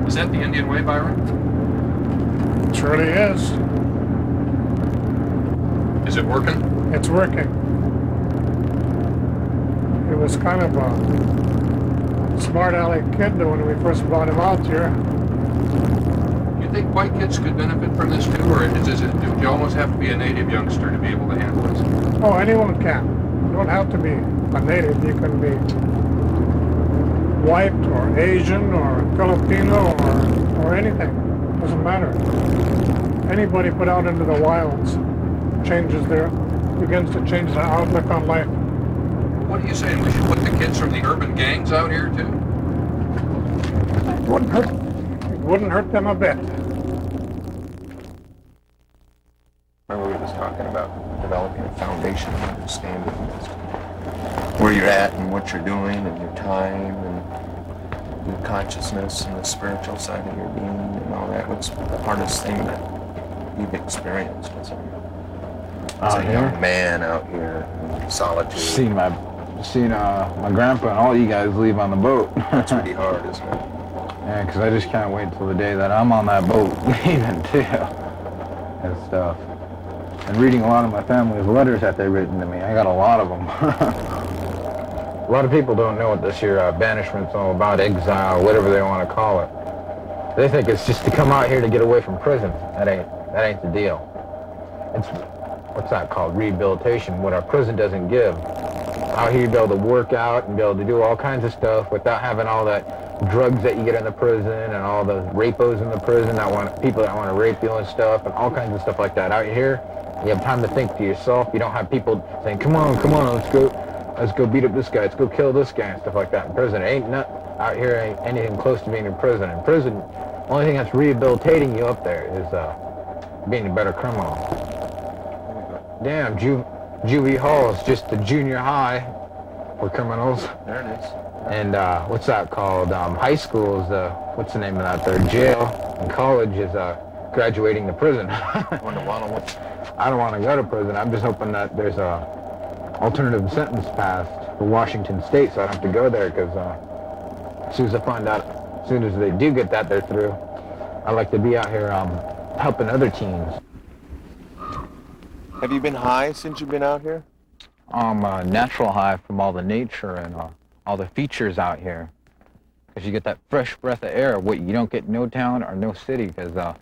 Is that the Indian way, Byron? It surely is. Is it working? It's working. He was kind of a smart aleck kid when we first brought him out here. Do you think white kids could benefit from this too, or do you almost have to be a native youngster to be able to handle this? Oh, anyone can. You don't have to be a native. You can be white or Asian or Filipino or anything. Doesn't matter. anybody put out into the wilds begins to change their outlook on life. What are you saying? We should put the kids from the urban gangs out here too? It wouldn't hurt them a bit. Remember we were just talking about developing a foundation of understanding as to where you're at and what you're doing and your time and your consciousness and the spiritual side of your being and all that. What's the hardest thing that you've experienced as a young man out here in solitude? Seeing my grandpa and all you guys leave on the boat. That's pretty hard, isn't it? Yeah, because I just can't wait till the day that I'm on that boat leaving too and stuff. And reading a lot of my family's letters that they've written to me. I got a lot of them. A lot of people don't know what this here banishment's all about, exile, whatever they want to call it. They think it's just to come out here to get away from prison. That ain't the deal. It's, what's that called? Rehabilitation, what our prison doesn't give. Out here, you'll be able to work out and be able to do all kinds of stuff without having all that drugs that you get in the prison and all the rapos in the prison people that want to rape you and stuff and all kinds of stuff like that. Out here, you have time to think to yourself. You don't have people saying, come on, let's go beat up this guy, let's go kill this guy and stuff like that. In prison, out here ain't anything close to being in prison. In prison, the only thing that's rehabilitating you up there is being a better criminal. Damn, Juvie Hall is just the junior high for criminals. There it is. And what's that called? High school is what's the name of that there? Jail. And college is graduating to prison. I don't want to go to prison. I'm just hoping that there's a alternative sentence passed for Washington State, so I don't have to go there. Because as soon as they do get that they're through, I like to be out here helping other teens. Have you been high since you've been out here? Natural high from all the nature and all the features out here. Because you get that fresh breath of air, what you don't get in no town or no city, because you're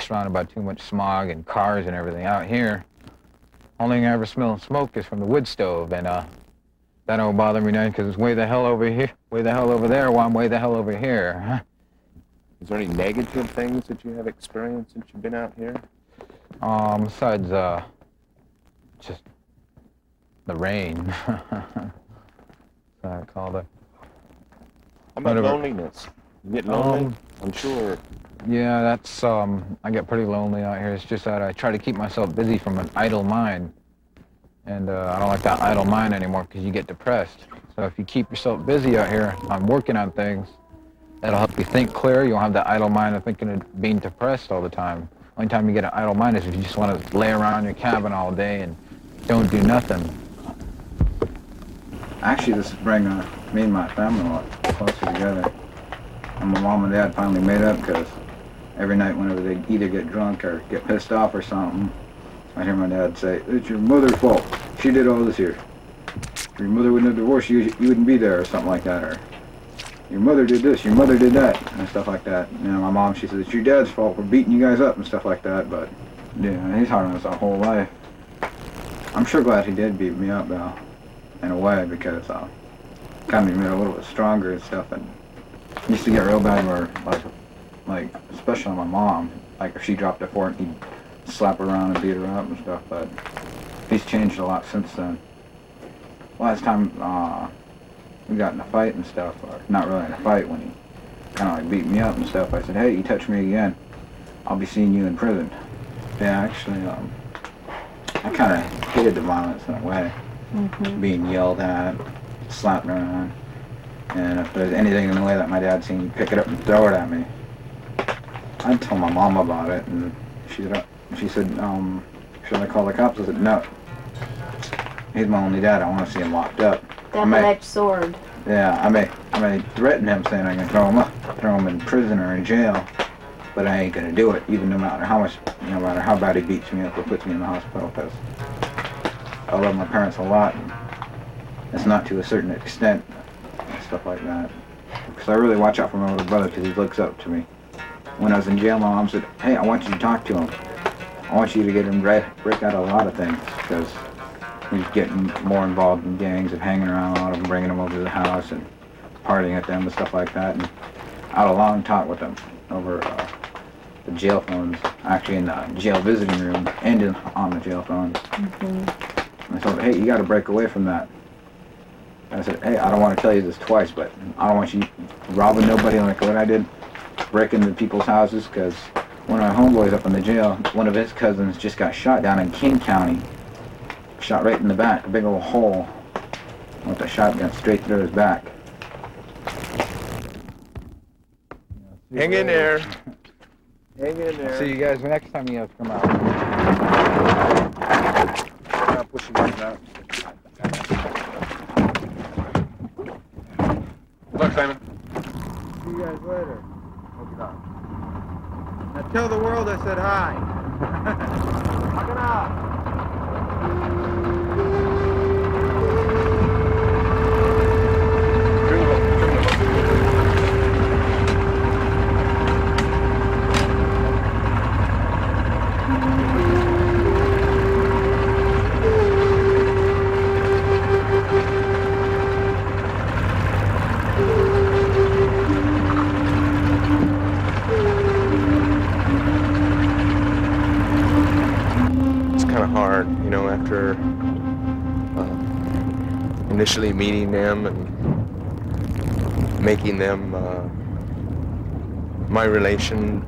surrounded by too much smog and cars and everything. Out here, only thing I ever smell smoke is from the wood stove, and that don't bother me none because it's way the hell over here, way the hell over there, while I'm way the hell over here. Is there any negative things that you have experienced since you've been out here? Besides, just the rain. I call it. How about loneliness? You get lonely? I'm sure. Yeah, that's, I get pretty lonely out here. It's just that I try to keep myself busy from an idle mind. And I don't like that idle mind anymore because you get depressed. So if you keep yourself busy out here on working on things, that'll help you think clear. You won't have that idle mind of thinking of being depressed all the time. Only time you get an idle mind is if you just want to lay around your cabin all day and don't do nothing. Actually, this is bringing me and my family a lot closer together. And my mom and dad finally made up because every night whenever they'd either get drunk or get pissed off or something, I'd hear my dad say, "It's your mother's fault. She did all this here. If your mother wouldn't have divorced you, you wouldn't be there," or something like that. Or, "Your mother did this, your mother did that," and stuff like that. You know, my mom, she says, "It's your dad's fault for beating you guys up," and stuff like that. But, yeah, he's hard on us our whole life. I'm sure glad he did beat me up, though, in a way, because kind of made me a little bit stronger and stuff. And it used to get real bad where, like, especially on my mom, like if she dropped a fork, he'd slap her around and beat her up and stuff. But he's changed a lot since then. Last time we got in a fight and stuff, or not really in a fight, when he kind of like beat me up and stuff, I said, "Hey, you touch me again, I'll be seeing you in prison." Yeah, actually, I kind of hated the violence in a way. Being yelled at, slapped around, and if there's anything in the way that my dad seen, he'd pick it up and throw it at me. I'd tell my mom about it, and she said, "Should I call the cops?" I said, "No. He's my only dad. I want to see him locked up." Double-edged sword. Yeah, I may threaten him, saying I can throw him in prison or in jail, but I ain't gonna do it, even no matter how bad he beats me up or puts me in the hospital, because I love my parents a lot, and it's not to a certain extent, and stuff like that. Because I really watch out for my older brother, because he looks up to me. When I was in jail, my mom said, "Hey, I want you to talk to him. I want you to get him break out a lot of things," because he's getting more involved in gangs and hanging around a lot of them, bringing them over to the house and partying at them and stuff like that. And I had a long talk with him over the jail phones, actually in the jail visiting room and on the jail phones. I told her, hey, you got to break away from that. I said, hey, I don't want to tell you this twice, but I don't want you robbing nobody like what I did, breaking into people's houses, because one of my homeboys up in the jail, one of his cousins just got shot down in King County. Shot right in the back, a big old hole with a shotgun straight through his back. Hang in there. Hang in there. See you guys next time you have to come out. Not pushing you out. Good luck, Simon. See you guys later. Now tell the world I said hi. Knock it out. Hard, you know, after initially meeting them and making them my relation,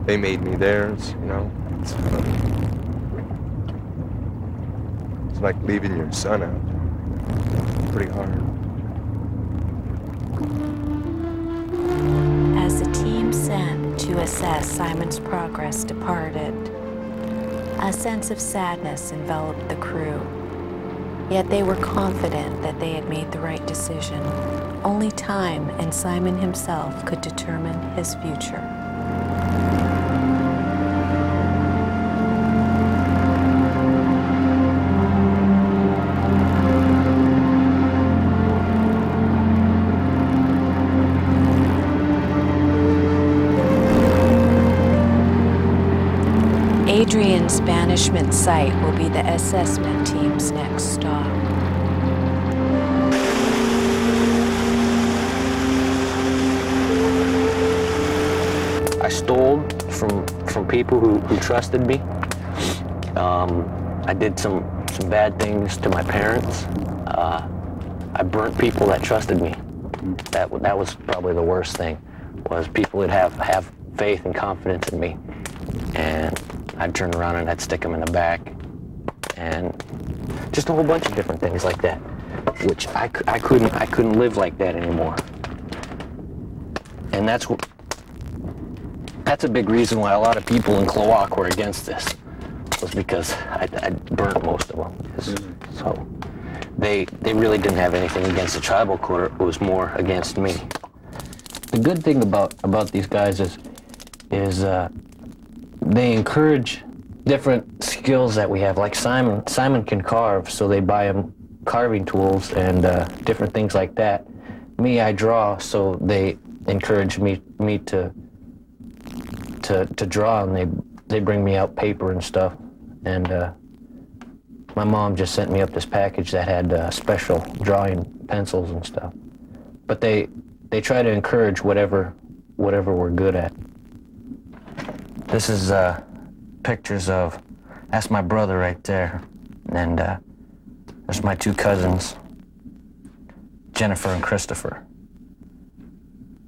they made me theirs, you know. It's like leaving your son out. It's pretty hard. As the team sent to assess Simon's progress departed, a sense of sadness enveloped the crew, yet they were confident that they had made the right decision. Only time and Simon himself could determine his future. Adrian's banishment site will be the assessment team's next stop. I stole from people who trusted me. I did some bad things to my parents. I burnt people that trusted me. That was probably the worst thing, was people that have faith and confidence in me. And I'd turn around and I'd stick them in the back, and just a whole bunch of different things like that, which I couldn't live like that anymore. And that's a big reason why a lot of people in Klawock were against this, was because I burnt most of them. So they really didn't have anything against the tribal court. It was more against me. The good thing about these guys is they encourage different skills that we have. Like Simon can carve, so they buy him carving tools and different things like that. Me, I draw, so they encourage me to draw, and they bring me out paper and stuff. And my mom just sent me up this package that had special drawing pencils and stuff. But they try to encourage whatever we're good at. This is pictures of, that's my brother right there, and there's my two cousins, Jennifer and Christopher.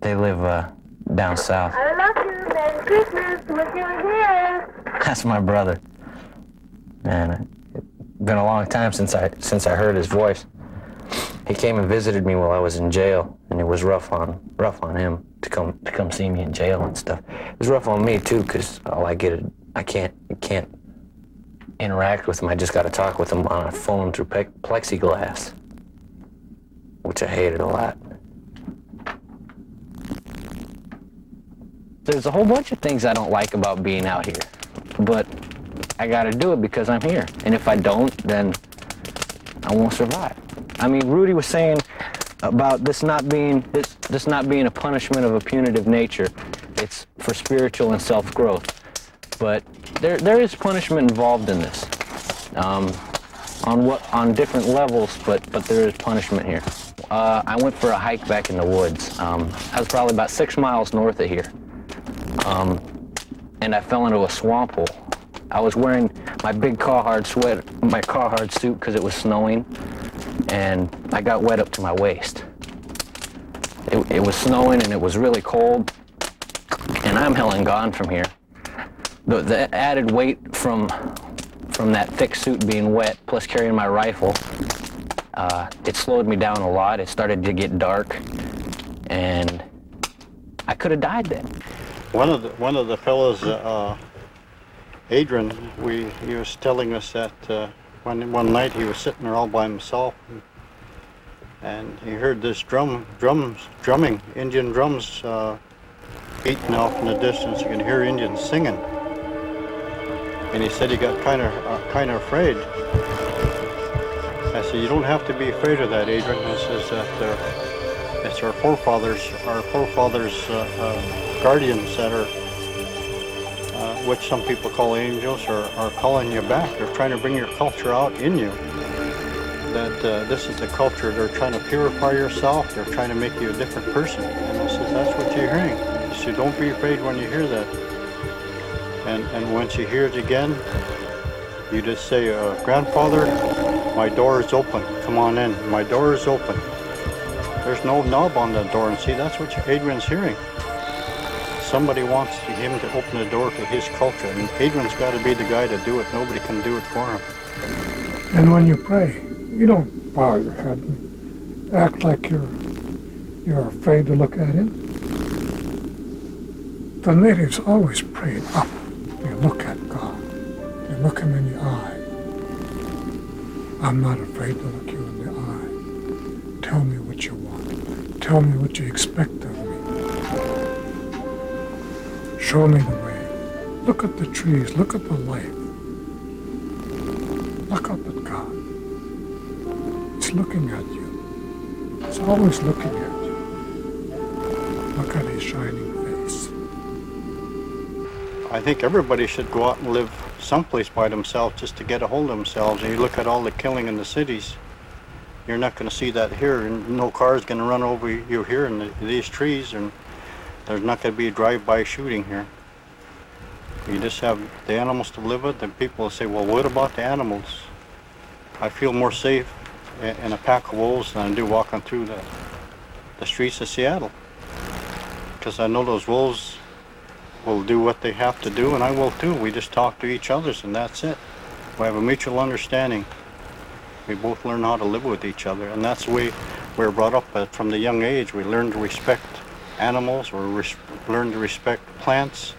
They live down south. I love you, Merry Christmas, with you here. That's my brother. Man, it's been a long time since I heard his voice. He came and visited me while I was in jail, and it was rough on him to come see me in jail and stuff. It was rough on me too, because all I can't interact with him. I just got to talk with him on a phone through plexiglass, which I hated a lot. There's a whole bunch of things I don't like about being out here, but I got to do it because I'm here. And if I don't, then I won't survive. I mean, Rudy was saying about this not being a punishment of a punitive nature. It's for spiritual and self-growth. But there is punishment involved in this, on different levels. But there is punishment here. I went for a hike back in the woods. I was probably about 6 miles north of here. and I fell into a swamp hole. I was wearing my big Carhartt suit because it was snowing, and I got wet up to my waist. It was snowing and it was really cold, and I'm hell and gone from here. The added weight from that thick suit being wet, plus carrying my rifle, it slowed me down a lot. It started to get dark, and I could have died then. One of the fellows, Adrian, he was telling us that one night he was sitting there all by himself, and he heard this drumming, Indian drums beating off in the distance. You can hear Indians singing, and he said he got kind of afraid. I said, you don't have to be afraid of that, Adrian. I says that it's our forefathers' guardians that are, which some people call angels, are calling you back. They're trying to bring your culture out in you. That this is the culture. They're trying to purify yourself. They're trying to make you a different person. And I said, that's what you're hearing. So don't be afraid when you hear that. And once you hear it again, you just say, grandfather, my door is open. Come on in. My door is open. There's no knob on that door. And see, that's what Adrian's hearing. Somebody wants him to open the door to his culture. And Adrian's got to be the guy to do it. Nobody can do it for him. And when you pray, you don't bow your head and act like you're afraid to look at him. The natives always prayed up. They look at God. They look him in the eye. I'm not afraid to look you in the eye. Tell me what you want. Tell me what you expect of me. Show me the way. Look at the trees. Look at the life. Look up at God. He's looking at you. He's always looking at you. Look at his shining face. I think everybody should go out and live someplace by themselves just to get a hold of themselves. And you look at all the killing in the cities, you're not going to see that here. And no car is going to run over you here in these trees, and there's not going to be a drive-by shooting here. You just have the animals to live with, and people will say, well, what about the animals? I feel more safe in a pack of wolves than I do walking through the streets of Seattle. Because I know those wolves will do what they have to do, and I will too. We just talk to each other, and that's it. We have a mutual understanding. We both learn how to live with each other, and that's the way we're brought up from the young age. We learn to respect animals, or learn to respect plants.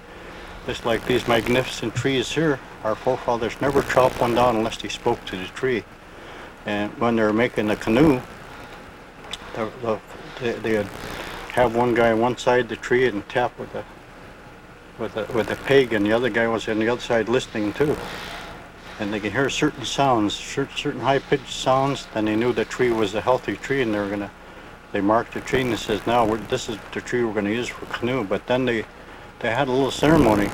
Just like these magnificent trees here, our forefathers never chopped one down unless they spoke to the tree. And when they were making the canoe, they'd have one guy on one side of the tree and tap with a peg, and the other guy was on the other side listening too. And they could hear certain sounds, certain high-pitched sounds, then they knew the tree was a healthy tree, and they marked the tree and they says, now this is the tree we're going to use for canoe. But then they had a little ceremony.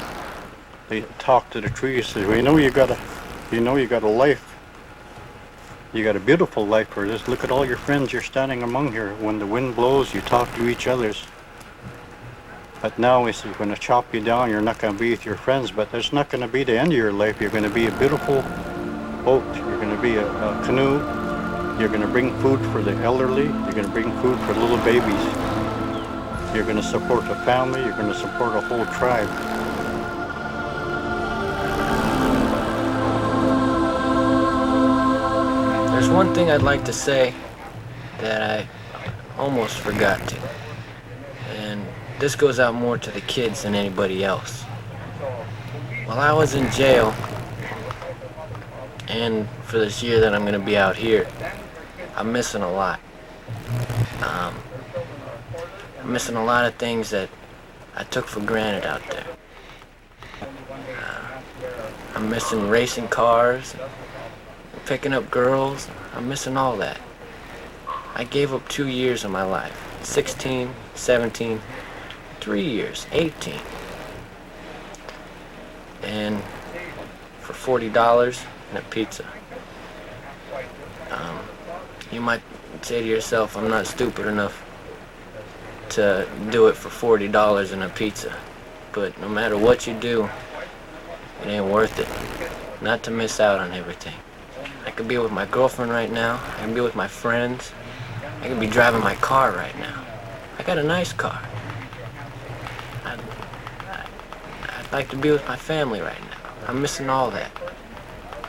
They talked to the tree and said, well, you know you got a life. You got a beautiful life for this. Look at all your friends you're standing among here. When the wind blows, you talk to each other. But now he says, we're going to chop you down. You're not going to be with your friends, but there's not going to be the end of your life. You're going to be a beautiful boat. You're going to be a canoe. You're going to bring food for the elderly. You're going to bring food for little babies. You're going to support a family. You're going to support a whole tribe. There's one thing I'd like to say that I almost forgot to. And this goes out more to the kids than anybody else. While I was in jail, and for this year that I'm going to be out here, I'm missing a lot. I'm missing a lot of things that I took for granted out there. I'm missing racing cars, picking up girls. I'm missing all that. I gave up 2 years of my life. 16, 17, 3 years, 18. And for $40 and a pizza. You might say to yourself, I'm not stupid enough to do it for $40 and a pizza. but no matter what you do, it ain't worth it. Not to miss out on everything. I could be with my girlfriend right now. I can be with my friends. I could be driving my car right now. I got a nice car. I'd like to be with my family right now. I'm missing all that.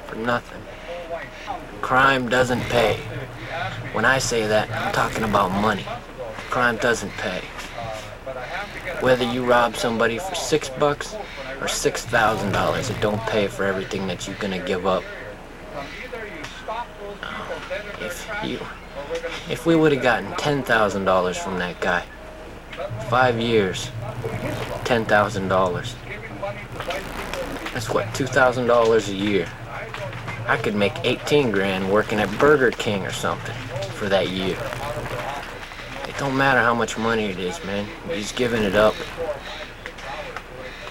For nothing. Crime doesn't pay. When I say that, I'm talking about money. Crime doesn't pay. Whether you rob somebody for $6 or $6,000, it don't pay for everything that you're gonna give up. If we would have gotten $10,000 from that guy, 5 years, $10,000. That's what, $2,000 a year. I could make 18 grand working at Burger King or something for that year. It don't matter how much money it is, man. You're just giving it up.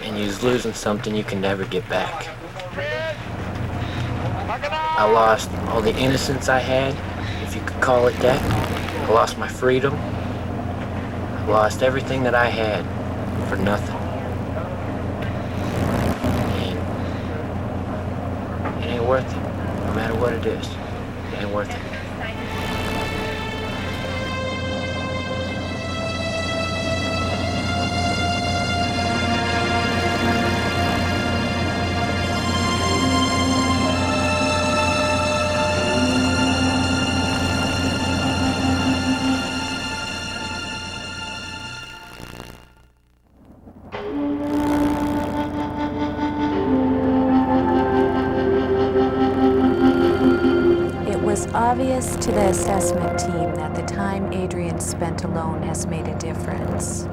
And you're just losing something you can never get back. I lost all the innocence I had, if you could call it that. I lost my freedom. I lost everything that I had for nothing. And it ain't worth it, no matter what it is. It ain't worth it. Obvious to the assessment team that the time Adrian spent alone has made a difference.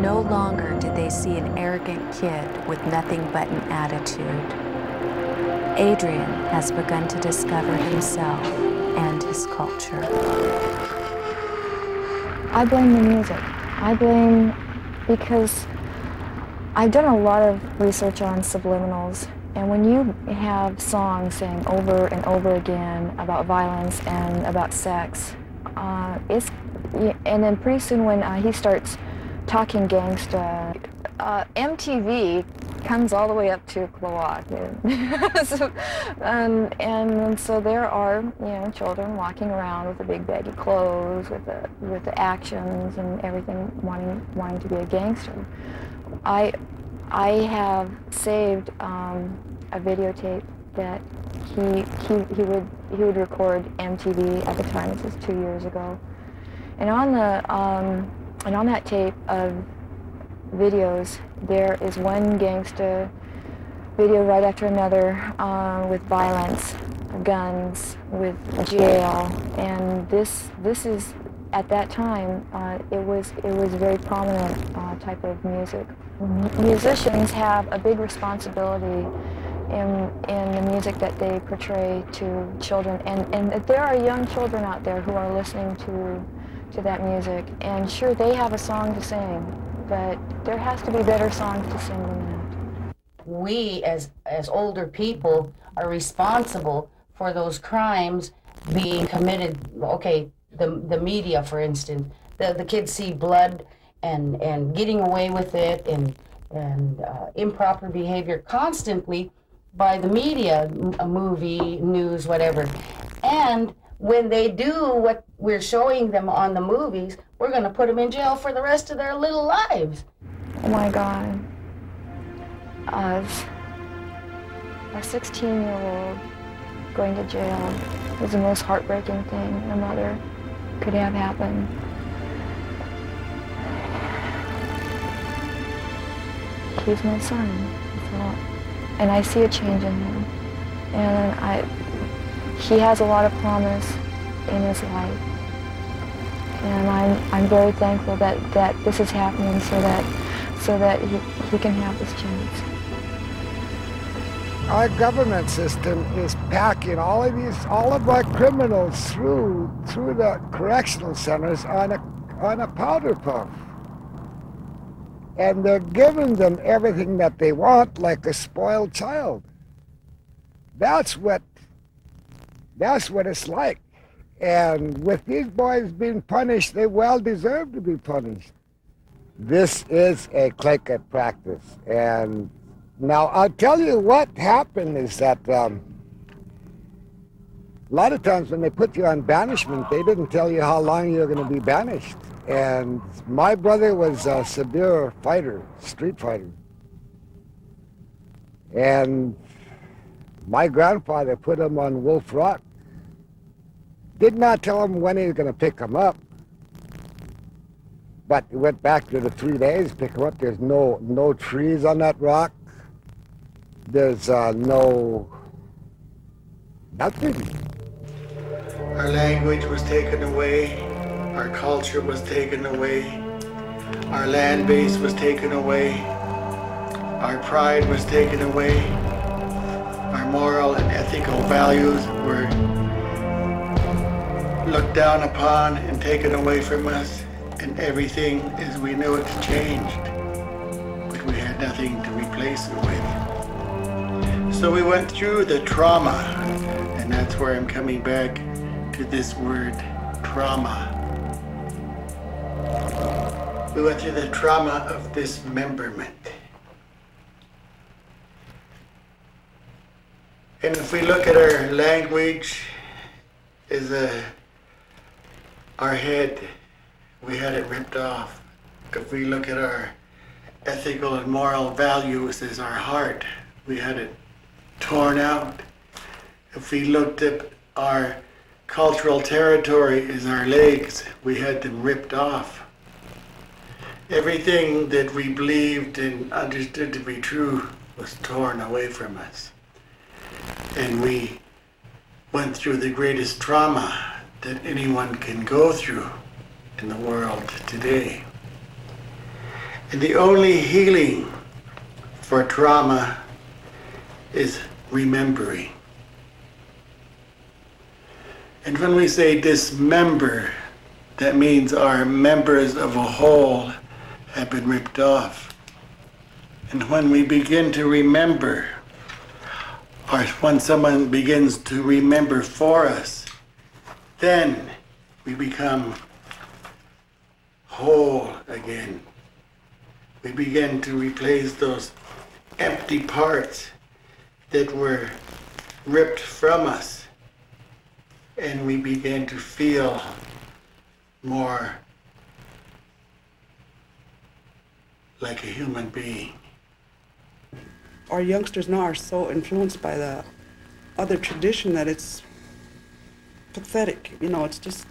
No longer did they see an arrogant kid with nothing but an attitude. Adrian has begun to discover himself and his culture. I blame the music. I blame because I've done a lot of research on subliminals. And when you have songs saying over and over again about violence and about sex, and then pretty soon when he starts talking gangsta, MTV comes all the way up to Klawock. and so there are, children walking around with the big baggy clothes, with the actions and everything, wanting to be a gangster. I have saved a videotape that he would record MTV at the time. This was 2 years ago, and on that tape of videos there is one gangsta video right after another with violence, guns, with jail, and this is at that time it was very prominent type of music. Musicians have a big responsibility in the music that they portray to children, and there are young children out there who are listening to that music, and sure, they have a song to sing, but there has to be better songs to sing than that. We as older people are responsible for those crimes being committed. Okay, the media, for instance, the kids see blood and getting away with it and improper behavior constantly by the media, a movie, news, whatever. And when they do what we're showing them on the movies, we're going to put them in jail for the rest of their little lives. Oh my God. A 16-year-old going to jail is the most heartbreaking thing a mother could have happen. He's my son, and I see a change in him, and he has a lot of promise in his life, and I'm very thankful that this is happening so that he can have this chance. Our government system is packing all of our criminals through the correctional centers on a powder puff. And they're giving them everything that they want, like a spoiled child. That's what it's like. And with these boys being punished, they well deserve to be punished. This is a Tlingit practice. And now I'll tell you what happened is that a lot of times when they put you on banishment, they didn't tell you how long you're going to be banished. And my brother was a severe fighter, street fighter. And my grandfather put him on Wolf Rock. Did not tell him when he was going to pick him up. But he went back to the 3 days, pick him up. There's no trees on that rock. There's nothing. Our language was taken away. Our culture was taken away. Our land base was taken away. Our pride was taken away. Our moral and ethical values were looked down upon and taken away from us. And everything as we knew it changed. But we had nothing to replace it with. So we went through the trauma. And that's where I'm coming back to this word, trauma. We went through the trauma of dismemberment. And if we look at our language as our head, we had it ripped off. If we look at our ethical and moral values as our heart, we had it torn out. If we looked at our cultural territory as our legs, we had them ripped off. Everything that we believed and understood to be true was torn away from us. And we went through the greatest trauma that anyone can go through in the world today. And the only healing for trauma is remembering. And when we say dismember, that means our members of a whole have been ripped off. And when we begin to remember, or when someone begins to remember for us, then we become whole again. We begin to replace those empty parts that were ripped from us, and we begin to feel more like a human being. Our youngsters now are so influenced by the other tradition that it's pathetic. You know, it's just,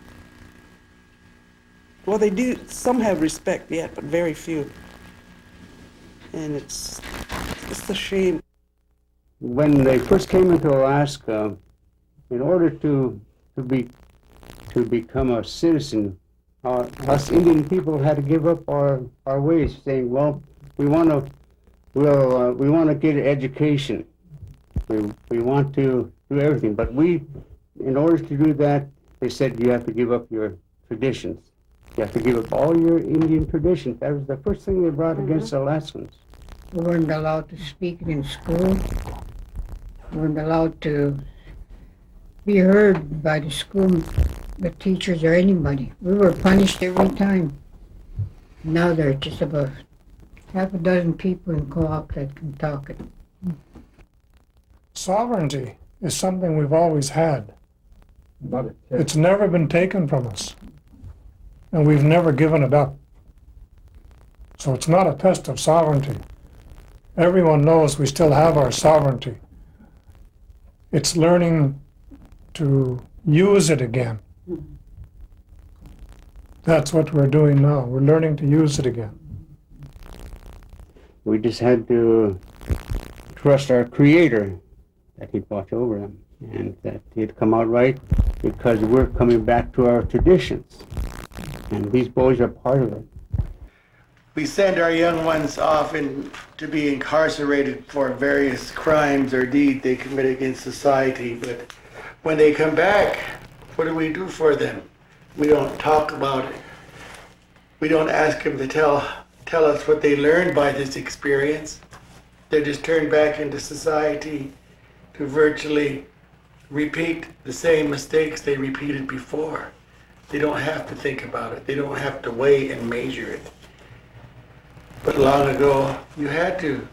well, they do, some have respect yet, but very few. And it's a shame. When they first came into Alaska, in order to become a citizen, us Indian people had to give up our ways, saying, well, we want to get an education. We want to do everything, but in order to do that, they said you have to give up your traditions. You have to give up all your Indian traditions. That was the first thing they brought against the Alaskans. We weren't allowed to speak it in school. We weren't allowed to be heard by the school, the teachers, or anybody. We were punished every time. Now there are just about half a dozen people in Klawock that can talk it. Sovereignty is something we've always had. It's never been taken from us, and we've never given it up. So it's not a test of sovereignty. Everyone knows we still have our sovereignty. It's learning to use it again. That's what we're doing now. We're learning to use it again. We just had to trust our Creator that He'd watch over them and that He'd come out right, because we're coming back to our traditions. And these boys are part of it. We send our young ones off to be incarcerated for various crimes or deeds they commit against society, but when they come back, what do we do for them? We don't talk about it. We don't ask them to tell us what they learned by this experience. They're just turned back into society to virtually repeat the same mistakes they repeated before. They don't have to think about it. They don't have to weigh and measure it. But long ago, you had to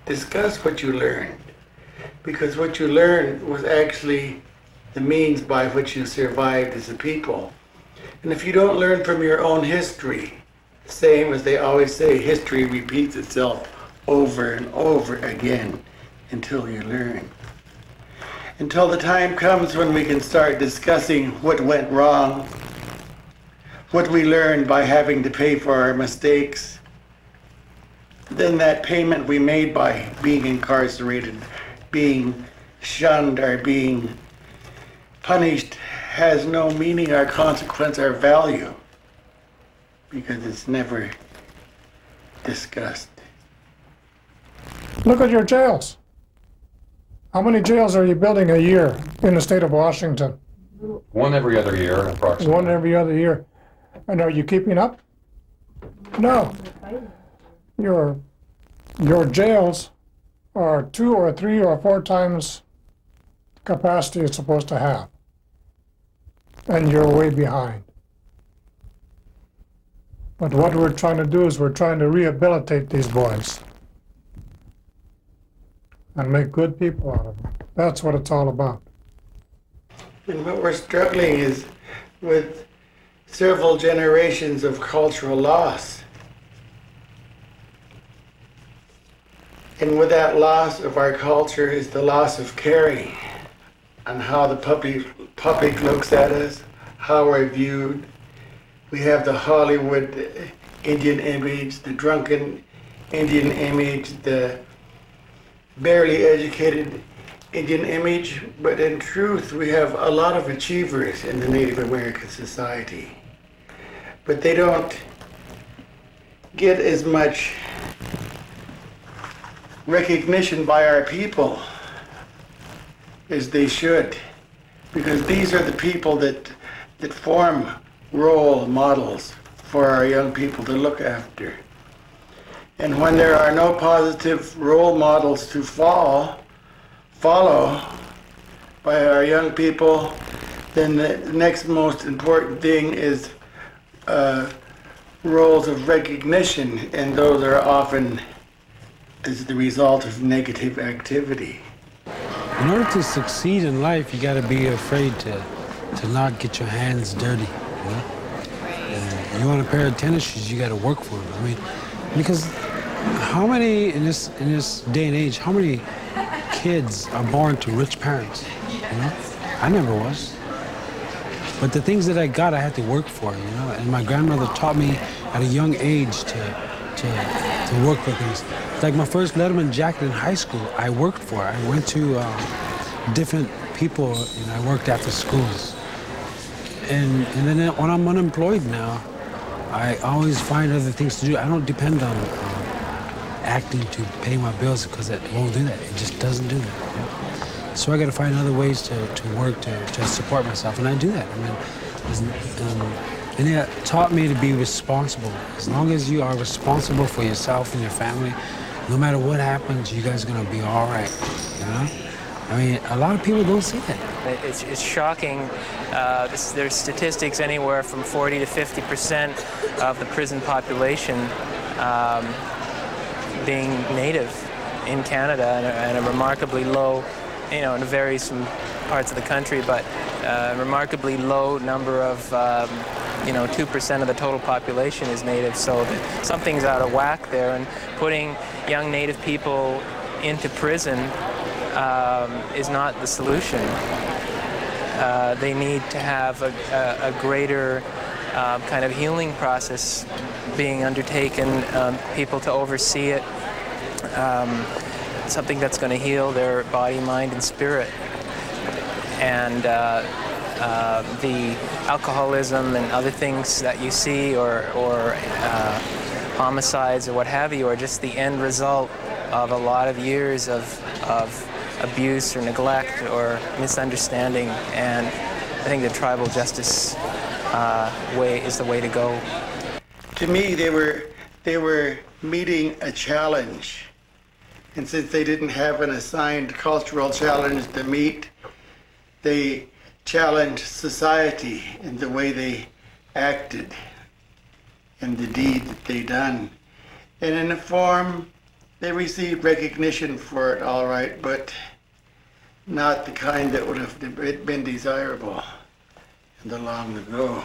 discuss what you learned, because what you learned was actually the means by which you survived as a people. And if you don't learn from your own history, same as they always say, history repeats itself over and over again until you learn. Until the time comes when we can start discussing what went wrong, what we learned by having to pay for our mistakes, then that payment we made by being incarcerated, being shunned, or being punished has no meaning or consequence or value, because it's never discussed. Look at your jails. How many jails are you building a year in the state of Washington? One every other year, approximately. One every other year. And are you keeping up? No. Your jails are 2 or 3 or 4 times the capacity it's supposed to have. And you're way behind. But what we're trying to do is we're trying to rehabilitate these boys and make good people out of them. That's what it's all about. And what we're struggling is with several generations of cultural loss. And with that loss of our culture is the loss of caring on how the public looks at us, how we're viewed. We have the Hollywood Indian image, the drunken Indian image, the barely educated Indian image, but in truth we have a lot of achievers in the Native American society. But they don't get as much recognition by our people as they should, because these are the people that form role models for our young people to look after. And when there are no positive role models to follow by our young people, then the next most important thing is roles of recognition, and those are often as the result of negative activity. In order to succeed in life, you got to be afraid to not get your hands dirty. You know? And you want a pair of tennis shoes, you got to work for them. I mean, because how many in this day and age, how many kids are born to rich parents? You know, I never was. But the things that I got, I had to work for. You know, and my grandmother taught me at a young age to work for things. Like my first Letterman jacket in high school, I worked for it. I went to different people, and I worked after schools. And then when I'm unemployed now, I always find other things to do. I don't depend on acting to pay my bills, because it won't do that. It just doesn't do that. You know? So I got to find other ways to work to support myself, and I do that. I mean, and it taught me to be responsible. As long as you are responsible for yourself and your family, no matter what happens, you guys are gonna be all right. You know? I mean, a lot of people don't see that. It's shocking. There's statistics anywhere from 40 to 50% of the prison population being native in Canada, and a remarkably low, you know, and it varies from parts of the country, but a remarkably low number of, 2% of the total population is native. So something's out of whack there, and putting young native people into prison is not the solution. They need to have a greater kind of healing process being undertaken, people to oversee it, something that's going to heal their body, mind, and spirit. And the alcoholism and other things that you see, or homicides or what have you, are just the end result of a lot of years of abuse or neglect or misunderstanding. And I think the tribal justice way is the way to go. To me, they were meeting a challenge. And since they didn't have an assigned cultural challenge to meet, they challenged society in the way they acted and the deed that they done. And in the form, they received recognition for it, all right, but not the kind that would have been desirable in the long ago.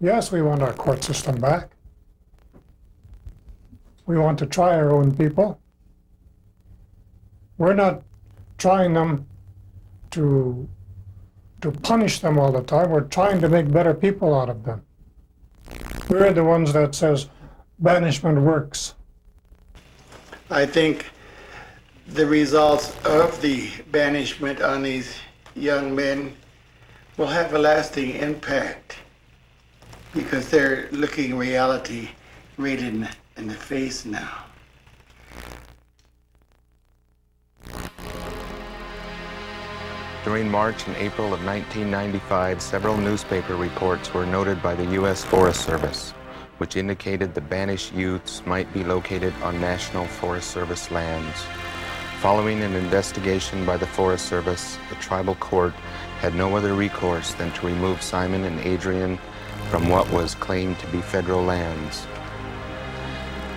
Yes, we want our court system back. We want to try our own people. We're not trying them to punish them all the time. We're trying to make better people out of them. We're the ones that says banishment works. I think the results of the banishment on these young men will have a lasting impact because they're looking reality right in the face now. During March and April of 1995, several newspaper reports were noted by the U.S. Forest Service, which indicated the banished youths might be located on National Forest Service lands. Following an investigation by the Forest Service, the tribal court had no other recourse than to remove Simon and Adrian from what was claimed to be federal lands.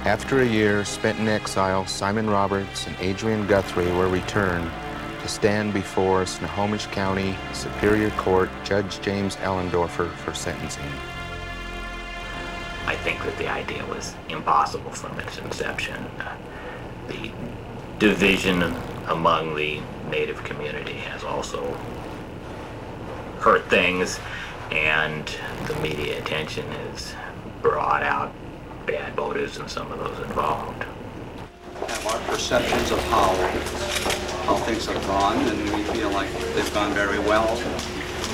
After a year spent in exile, Simon Roberts and Adrian Guthrie were returned to stand before Snohomish County Superior Court Judge James Ellendorfer for sentencing. I think that the idea was impossible from its inception. The division among the Native community has also hurt things, and the media attention has brought out bad motives in some of those involved. Have our perceptions of how things have gone, and we feel like they've gone very well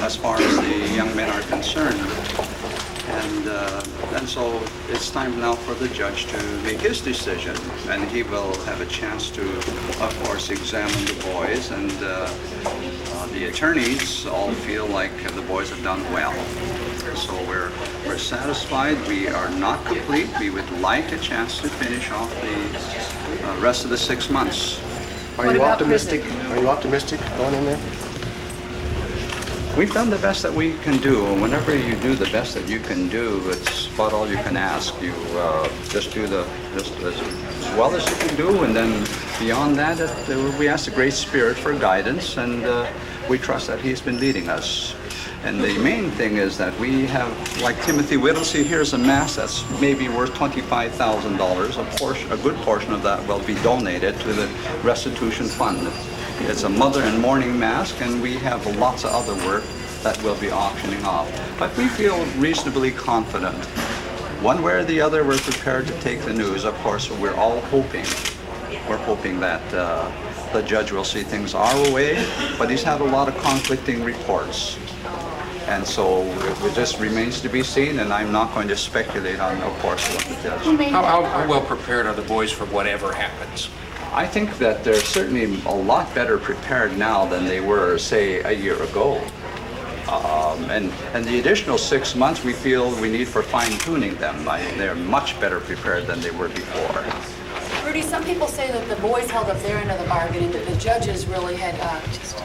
as far as the young men are concerned. And so it's time now for the judge to make his decision, and he will have a chance to, of course, examine the boys, and the attorneys all feel like the boys have done well. So we're satisfied. We are not complete. We would like a chance to finish off the rest of the 6 months. Are you optimistic? Are you optimistic going in there? We've done the best that we can do, and whenever you do the best that you can do, it's about all you can ask. You just do just as well as you can do, and then beyond that, we ask the Great Spirit for guidance, and we trust that He's been leading us. And the main thing is that we have, like Timothy Whittlesey, here's a mass that's maybe worth $25,000. A good portion of that will be donated to the restitution fund. It's a mother and mourning mask, and we have lots of other work that we'll be auctioning off. But we feel reasonably confident. One way or the other, we're prepared to take the news. Of course, we're all hoping. We're hoping that the judge will see things our way, but he's had a lot of conflicting reports. And so it just remains to be seen, and I'm not going to speculate on, of course, what the judge... How well prepared are the boys for whatever happens? I think that they're certainly a lot better prepared now than they were, say, a year ago. And the additional 6 months we feel we need for fine-tuning them. They're much better prepared than they were before. Rudy, some people say that the boys held up their end of the bargain and that the judges really had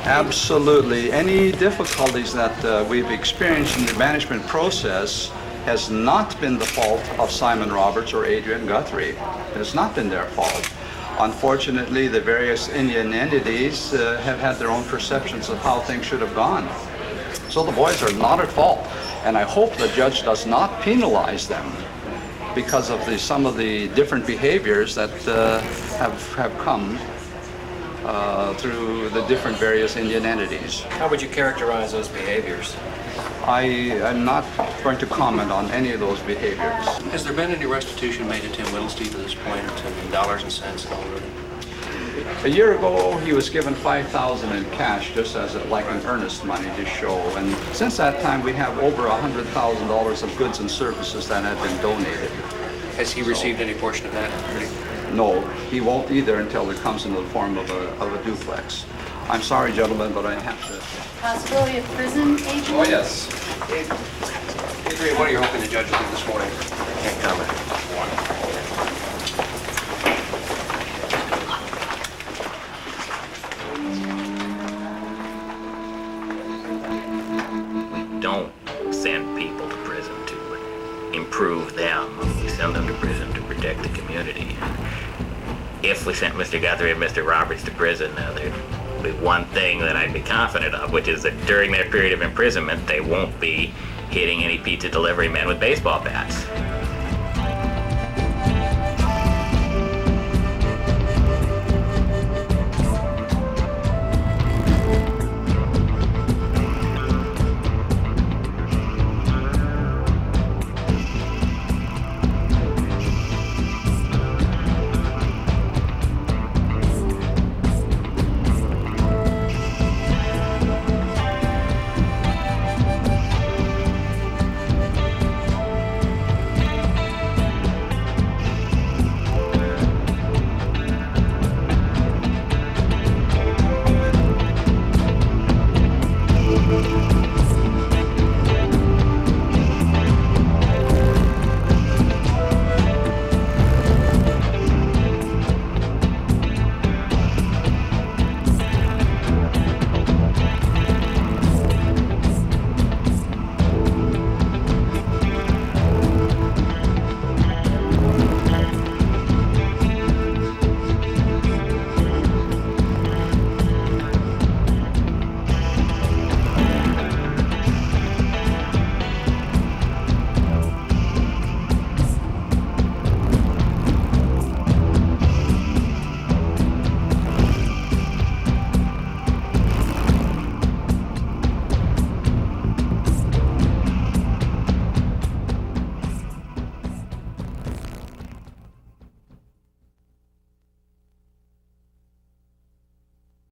Absolutely. Any difficulties that we've experienced in the banishment process has not been the fault of Simon Roberts or Adrian Guthrie. It has not been their fault. Unfortunately, the various Indian entities have had their own perceptions of how things should have gone. So the boys are not at fault, and I hope the judge does not penalize them because of some of the different behaviors that have come through the different various Indian entities. How would you characterize those behaviors? I am not going to comment on any of those behaviors. Has there been any restitution made to Tim Whittlesey to this point, in dollars and cents and all that? A year ago, he was given $5,000 in cash, just as like an earnest money to show. And since that time, we have over $100,000 of goods and services that have been donated. Has he received any portion of that? No, he won't either until it comes in the form of a duplex. I'm sorry, gentlemen, but I have to. possibility of prison, Adrian? Oh, yes. Adrian, what are you hoping the judge will do this morning? Can't comment. Don't send people to prison to improve them. We send them to prison to protect the community. If we sent Mr. Guthrie and Mr. Roberts to prison, there'd be one thing that I'd be confident of, which is that during their period of imprisonment, they won't be hitting any pizza delivery men with baseball bats.